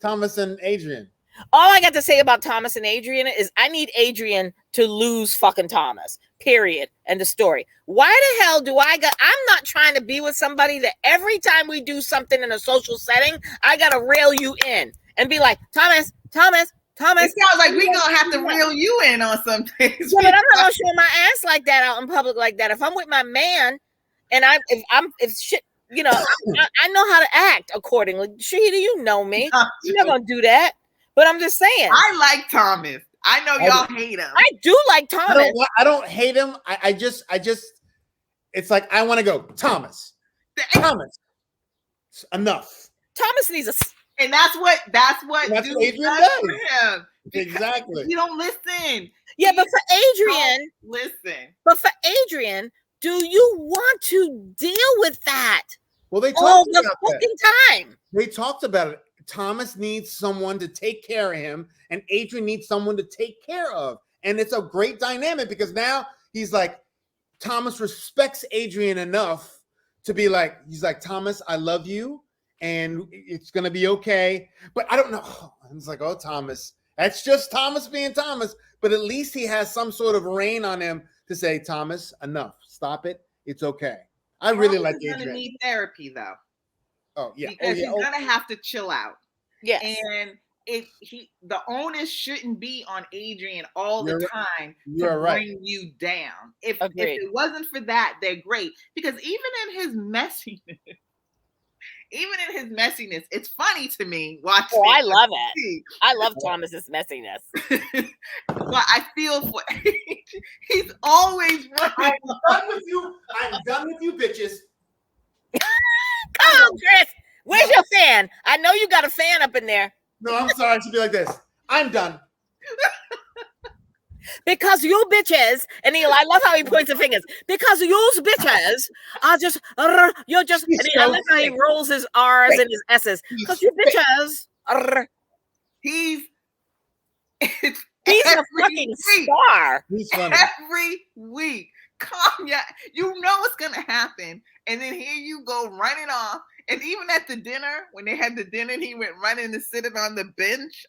Thomas and Adrian. All I got to say about Thomas and Adrian is I need Adrian to lose fucking Thomas. Period. End of story. Why the hell do I'm not trying to be with somebody that every time we do something in a social setting, I gotta rail you in and be like, Thomas. It sounds like we're gonna have to reel you in on something. Yeah, but I'm not gonna show my ass like that out in public like that. If I'm with my man and I know how to act accordingly. Shahida, you know me. You're not gonna do that. But I'm just saying. I like Thomas. I know y'all hate him. I do like Thomas. I don't hate him. I just it's like I want to go, Thomas. Enough. Thomas needs a and that's what Adrian does for him. Exactly. You don't listen. Yeah, but for Adrian, listen. But for Adrian, do you want to deal with that? Well, they talked about the fucking time. They talked about it. Thomas needs someone to take care of him, and Adrian needs someone to take care of. And it's a great dynamic because now he's like, Thomas respects Adrian enough to be like, he's like, Thomas, I love you, and it's going to be okay. But I don't know. It's like, oh, Thomas. That's just Thomas being Thomas. But at least he has some sort of rein on him to say, Thomas, enough. Stop it. It's okay. I really like Adrian. He's going to need therapy, though. Oh, yeah. Because he's going to have to chill out. Yes. And the onus shouldn't be on Adrian all You're the right. time You're to right. bring you down. If Agreed. it wasn't for that, they're great. Because even in his messiness, it's funny to me watching. Oh, I love it. it. I love Thomas's messiness. But I feel for he's always running. I'm done with you. I'm done with you, bitches. Come on, Chris. Where's your fan? I know you got a fan up in there. No, I'm sorry. It should be like this. I'm done. Because you bitches, and I love how he points the fingers. Because you bitches are just, you're just, and I love how he rolls his R's and his S's. Because you bitches, he's a fucking star. He's funny. Every week. Kanye, you know what's gonna happen. And then here you go running off. And even at the dinner, when they had the dinner, and he went running to sit it on the bench.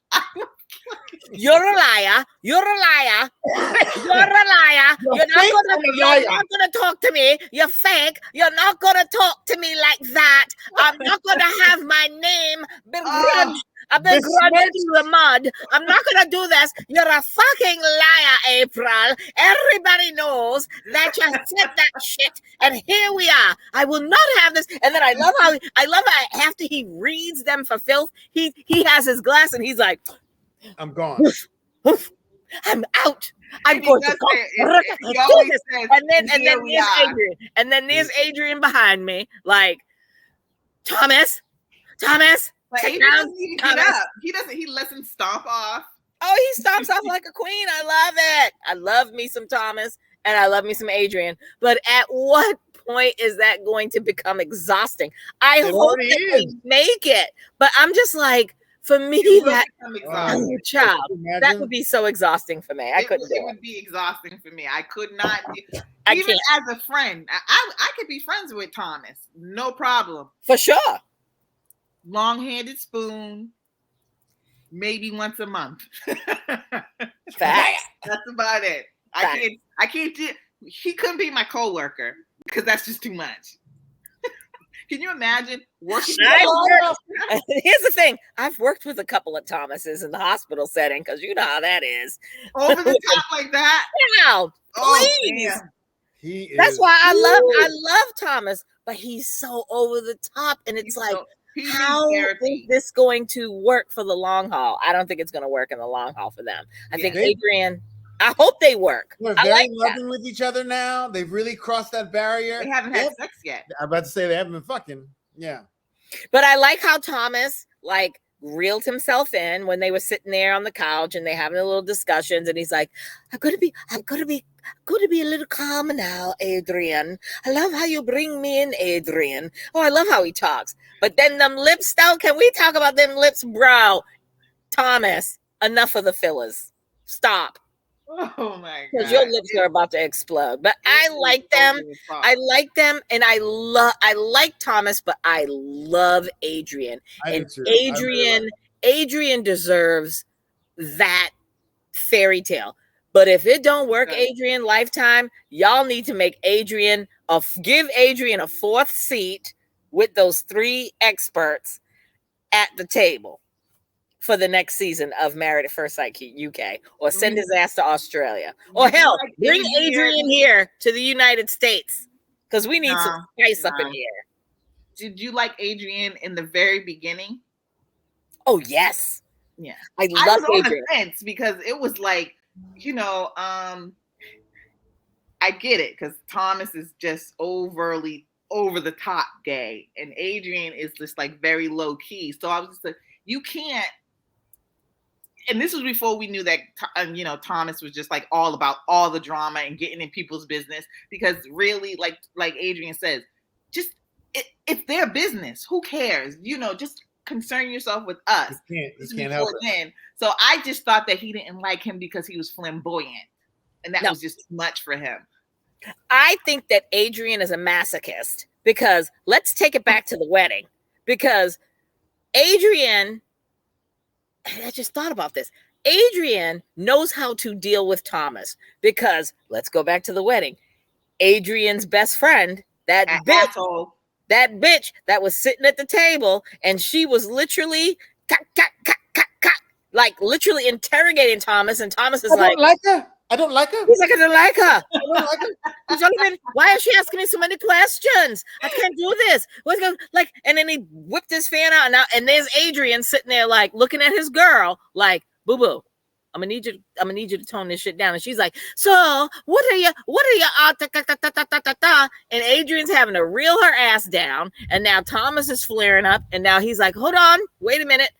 You're a liar. You're a liar. You're a liar. You're not gonna talk to me. You're fake. You're not gonna talk to me like that. I'm not gonna have my name begrudged. I've been grudged to the mud. I'm not gonna do this. You're a fucking liar, April. Everybody knows that you said that shit, and here we are. I will not have this. And then I love how after he reads them for filth, he has his glass and he's like, I'm gone. I'm out. I'm going to go. And then there's Adrian. And then there's Adrian behind me, like, Thomas. But Adrian doesn't even get up. He lets him stomp off. Oh, he stomps off like a queen. I love it. I love me some Thomas and I love me some Adrian. But at what point is that going to become exhausting? I hope that they make it. But I'm just like, for me, that child, that would be so exhausting for me. I couldn't do it. It would be exhausting for me. I could not. I even can't. As a friend, I could be friends with Thomas. No problem. For sure. Long-handed spoon, maybe once a month. Facts. That's about it. I can't do. He couldn't be my coworker because that's just too much. Can you imagine working? Here's the thing. I've worked with a couple of Thomases in the hospital setting because you know how that is. Over the top like that? Wow. Please. That's why I love Thomas, but he's so over the top. And it's like, how is this going to work for the long haul? I don't think it's going to work in the long haul for them. I think Adrian, I hope they work. They're very loving with each other now. They've really crossed that barrier. They haven't had sex yet. I'm about to say they haven't been fucking. Yeah. But I like how Thomas reeled himself in when they were sitting there on the couch and they having a little discussions, and he's like, I'm gonna be a little calmer now, Adrian. I love how you bring me in, Adrian. Oh, I love how he talks. But then them lips, though, can we talk about them lips, bro? Thomas, enough of the fillers. Stop. Oh my god. Because your lips are about to explode. But I like them. I like them, and I like Thomas, but I love Adrian. And Adrian deserves that fairy tale. But if it don't work, Adrian Lifetime, y'all need to make give Adrian a fourth seat with those 3 experts at the table for the next season of Married at First Sight UK, or send his ass to Australia, or hell, bring Adrian here to the United States because we need some spice up in here. Did you like Adrian in the very beginning? Oh yes, yeah. I love Adrian. On the fence because it was like, I get it because Thomas is just overly over the top gay, and Adrian is just like very low key. So I was just like, you can't. And this was before we knew that, Thomas was just like all about all the drama and getting in people's business. Because really, like Adrian says, just it's their business. Who cares? Just concern yourself with us. You can't help it. So I just thought that he didn't like him because he was flamboyant, and that was just too much for him. I think that Adrian is a masochist because let's take it back to the wedding. Because Adrian. I just thought about this. Adrian knows how to deal with Thomas because let's go back to the wedding. Adrian's best friend, that bitch that was sitting at the table, and she was literally like literally interrogating Thomas, and Thomas is I like, don't like her. I don't like her. he's like, I don't like her. I don't like her. He's only been, why is she asking me so many questions? I can't do this. What's going like? And then he whipped his fan out, and there's Adrian sitting there like looking at his girl, like, boo boo. I'm gonna need you to tone this shit down. And she's like, so what are you and Adrian's having to reel her ass down, and now Thomas is flaring up, and now he's like, hold on, wait a minute.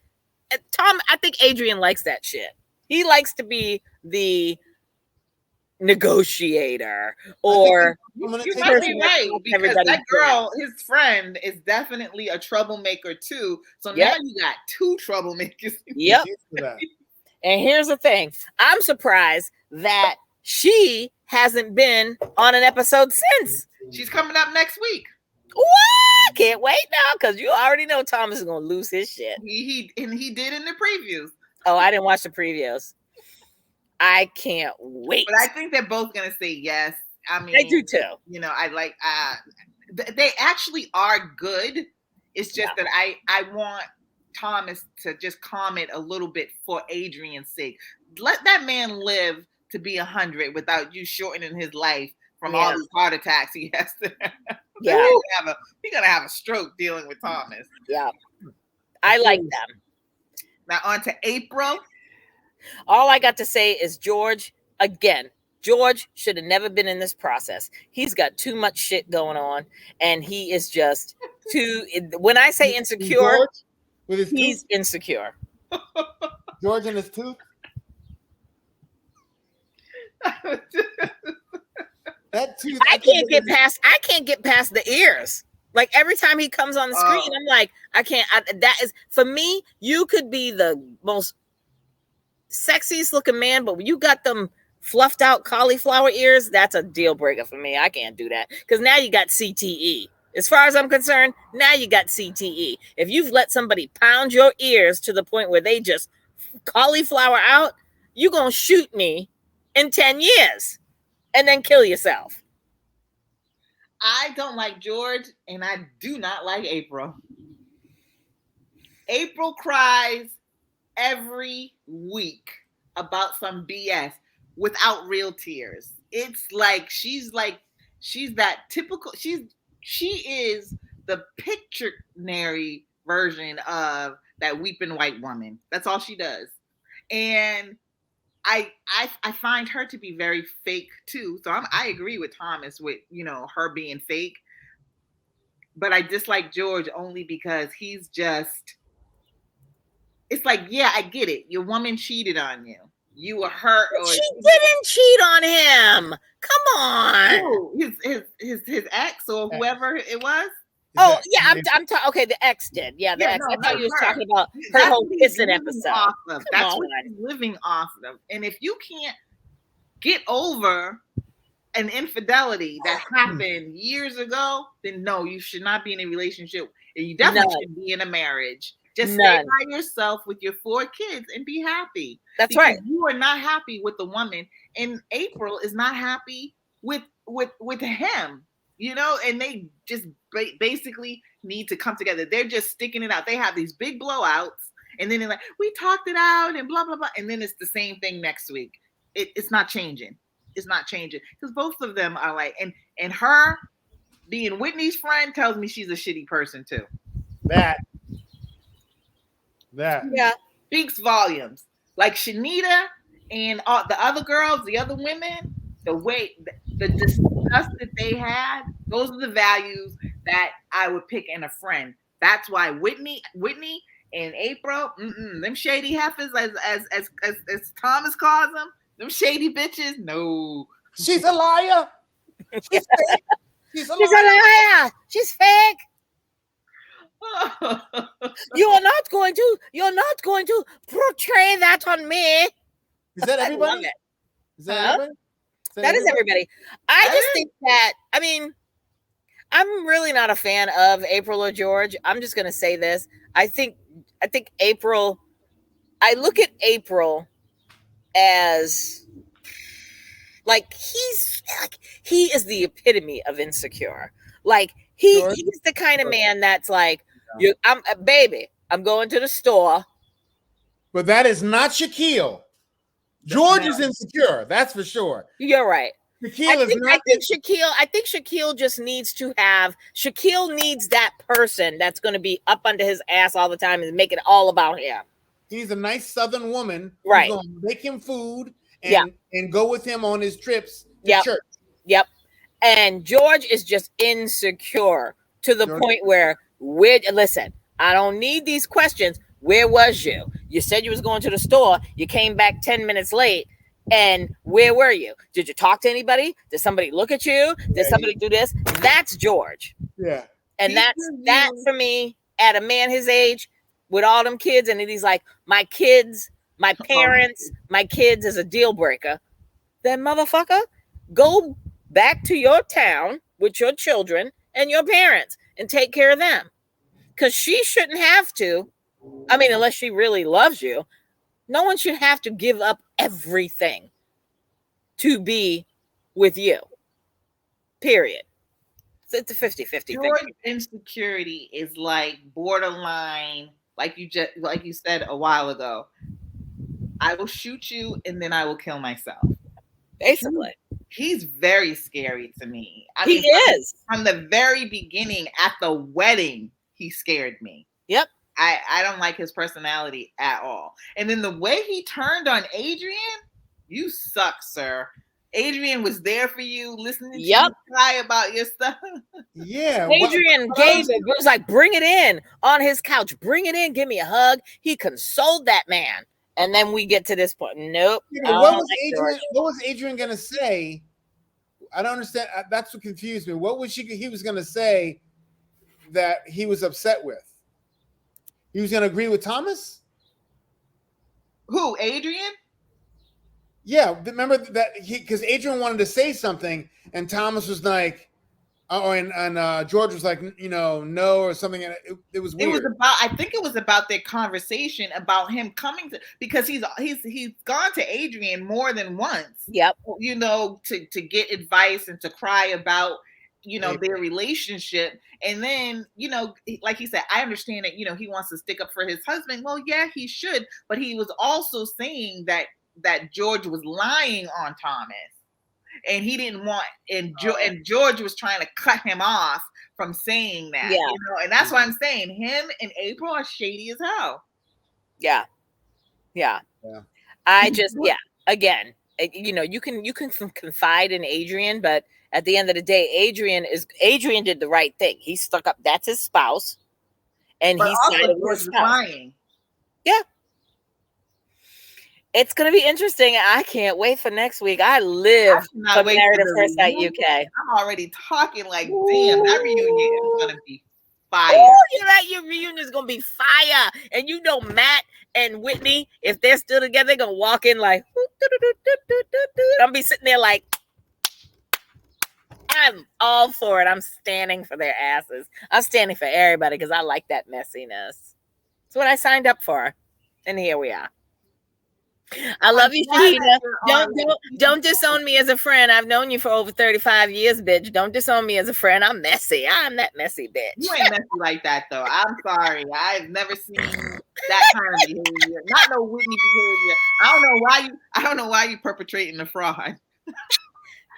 And I think Adrian likes that shit. He likes to be the negotiator, or you might be right, because that girl, his friend, is definitely a troublemaker too. So now you got two troublemakers. Yep. And here's the thing. I'm surprised that she hasn't been on an episode since. She's coming up next week. What? Can't wait now, because you already know Thomas is gonna lose his shit. He did in the previews. Oh, I didn't watch the previews. I can't wait. But I think they're both gonna say yes. I mean, I do too. You know, I like they actually are good. It's just that I want Thomas to just comment a little bit for Adrian's sake. Let that man live to be 100 without you shortening his life from all these heart attacks he has to. Yeah, he's gonna have a stroke dealing with Thomas. Yeah, I like them. Now on to April. All I got to say is George should have never been in this process. He's got too much shit going on, and he is just too. When I say insecure. George? With his he's tooth? insecure. George and his tooth? That tooth. I can't get past the ears. Like every time he comes on the screen, I'm like, I can't. That is, for me, you could be the most sexiest looking man, but when you got them fluffed out cauliflower ears, that's a deal breaker for me. I can't do that, because now you got CTE. As far as I'm concerned, now you got CTE. If you've let somebody pound your ears to the point where they just cauliflower out, you're going to shoot me in 10 years and then kill yourself. I don't like George, and I do not like April. April cries every week about some BS without real tears. It's like she's that typical, she is the pictionary version of that weeping white woman. That's all she does. And I find her to be very fake too. So I agree with Thomas with, her being fake. But I dislike George only because he's just, it's like, yeah, I get it. Your woman cheated on you. You were hurt. She didn't cheat on him. Come on. Who? His ex or whoever it was. Oh yeah, I'm talking. Okay, the ex did. Yeah, the ex. I thought you was talking about her whole kissing episode. That's what she's living off of. And if you can't get over an infidelity that happened years ago, then no, you should not be in a relationship. And you definitely should be in a marriage. Just stay by yourself with your 4 kids and be happy. That's right. You are not happy with the woman, and April is not happy with him. And they just basically need to come together. They're just sticking it out. They have these big blowouts, and then they're like, we talked it out and blah, blah, blah. And then it's the same thing next week. It's not changing. It's not changing, because both of them are like, and her being Whitney's friend tells me she's a shitty person too. That speaks volumes. Like Shanita and the other girls, the other women, the disgust that they had, those are the values that I would pick in a friend. That's why Whitney and April, them shady heifers, as Thomas calls them shady bitches. No, she's a liar. She's fake. She's a liar. She's fake. You're not going to portray that on me. Is that everybody? Is that everybody? That is everybody. I just think that, I mean, I'm really not a fan of April or George. I'm just going to say this. I think April, I look at April as he is the epitome of insecure. Like he's the kind of man that's like, I'm going to the store But that is not Shaquille. George is insecure. That's for sure. You're right. Shaquille is not. I think Shaquille just needs to have. Shaquille needs that person that's going to be up under his ass all the time and make it all about him. He's a nice Southern woman. Right. Who's going to make him food and go with him on his trips to church. Yep. And George is just insecure to the point where, listen, I don't need these questions. Where was you? You said you was going to the store. You came back 10 minutes late. And where were you? Did you talk to anybody? Did somebody look at you? Did somebody do this? That's George. Yeah. And that for me, at a man his age, with all them kids, and he's like, my kids, my parents, my kids is a deal breaker. Then motherfucker, go back to your town with your children and your parents and take care of them. Because she shouldn't have to. I mean, unless she really loves you. No one should have to give up everything to be with you. Period. So it's a 50-50 thing. George insecurity is like borderline, like you said a while ago. I will shoot you and then I will kill myself. Basically. He's very scary to me. He is. From the very beginning at the wedding, he scared me. Yep. I don't like his personality at all. And then the way he turned on Adrian, you suck, sir. Adrian was there for you, listening to you cry about your stuff. Yeah. Adrian gave it. It was like, bring it in on his couch. Bring it in. Give me a hug. He consoled that man. And then we get to this point. Nope. Yeah, what was Adrian going to say? I don't understand. That's what confused me. What was he was going to say that he was upset with? He was going to agree with Thomas? Who, Adrian? Yeah, remember that because Adrian wanted to say something, and Thomas was like, and George was like, no, or something. And it was weird. I think it was about their conversation about him coming to, because he's gone to Adrian more than once. Yep. To get advice and to cry about their relationship. And then, like he said, I understand that, he wants to stick up for his husband. Well, yeah, he should. But he was also saying that George was lying on Thomas. And he didn't want, and George was trying to cut him off from saying that. Yeah. And that's why I'm saying him and April are shady as hell. Yeah. Yeah. I just, again, you can confide in Adrian, but at the end of the day, Adrian did the right thing. He stuck up. That's his spouse. And he's lying. Yeah. It's going to be interesting. I can't wait for next week. I live for Married at First Sight UK. I'm already talking like, damn, that reunion is going to be fire. Your reunion is going to be fire. And Matt and Whitney, if they're still together, they're going to walk in like, I'm going to be sitting there like, I'm all for it. I'm standing for their asses. I'm standing for everybody because I like that messiness. It's what I signed up for. And here we are. I love you, Fahina. Don't disown me as a friend. I've known you for over 35 years, bitch. Don't disown me as a friend. I'm messy. I'm that messy bitch. You ain't messy like that, though. I'm sorry. I've never seen that kind of behavior. Not no Whitney behavior. I don't know why you perpetrating the fraud.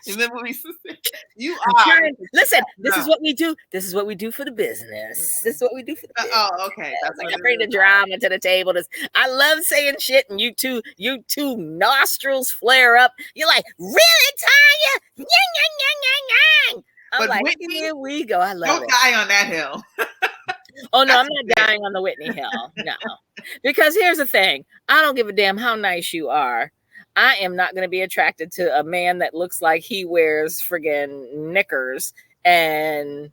You are. Listen, this is what we do. This is what we do for the business. This is what we do for the business. Oh, okay. That's like I bring the drama to the table. I love saying shit, and you two nostrils flare up. You're like, really, Tanya? Yang, yang, yang, yang, yang. I'm like, Whitney, here we go. I love it. Don't die on that hill. Oh, no, I'm not dying on the Whitney Hill. No. Because here's the thing. I don't give a damn how nice you are. I am not going to be attracted to a man that looks like he wears friggin' knickers and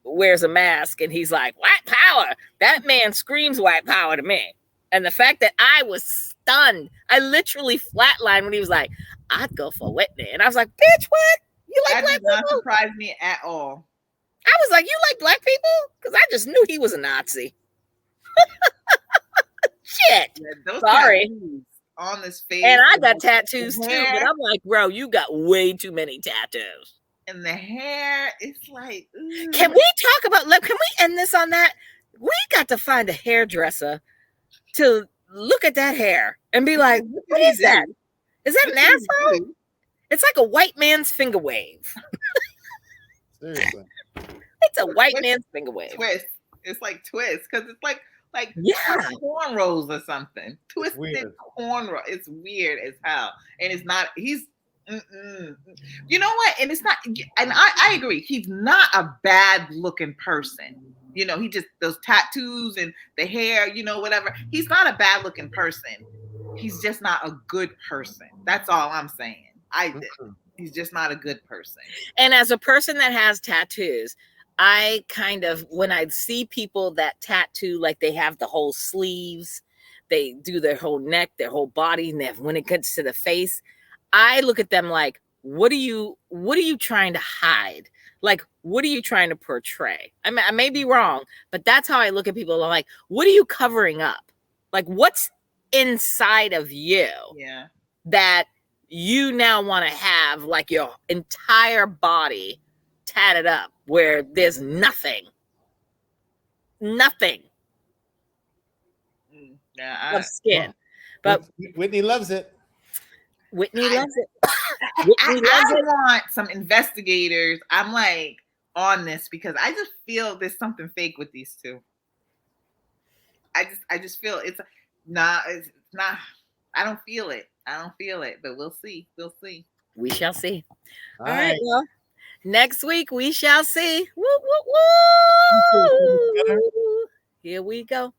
wears a mask and he's like, white power. That man screams white power to me. And the fact that I was stunned, I literally flatlined when he was like, I'd go for Whitney. And I was like, bitch, what? You like black people? That did not surprise me at all. I was like, you like black people? Because I just knew he was a Nazi. Shit. Yeah, sorry. On this face. And I got tattoos too, but I'm like, bro, you got way too many tattoos. And the hair, it's like, ooh. Can we talk about, can we end this on that? We got to find a hairdresser to look at that hair and be like, what is that? Is that an afro? It's like a white man's finger wave. Seriously. It's a white man's finger wave. Twist. It's like twist because it's like yeah, cornrows or something. Twisted Weird. cornrow. It's weird as hell, and it's not. He's. You know what? And it's not. And I agree. He's not a bad looking person. You know, he just those tattoos and the hair. You know, whatever. He's not a bad looking person. He's just not a good person. That's all I'm saying. He's just not a good person. And as a person that has tattoos, I kind of, when I see people that tattoo, like they have the whole sleeves, they do their whole neck, their whole body, and when it gets to the face, I look at them like, what are you trying to hide? Like, what are you trying to portray? I may be wrong, but that's how I look at people. I'm like, what are you covering up? Like, what's inside of you that you now want to have like your entire body tatted up where there's nothing of skin. But Whitney loves it. Whitney loves it. I want some investigators. I'm like on this because I just feel there's something fake with these two. I just feel it's not. I don't feel it. But we'll see. We shall see. All right. Well, next week we shall see. Woo, woo, woo. Here we go.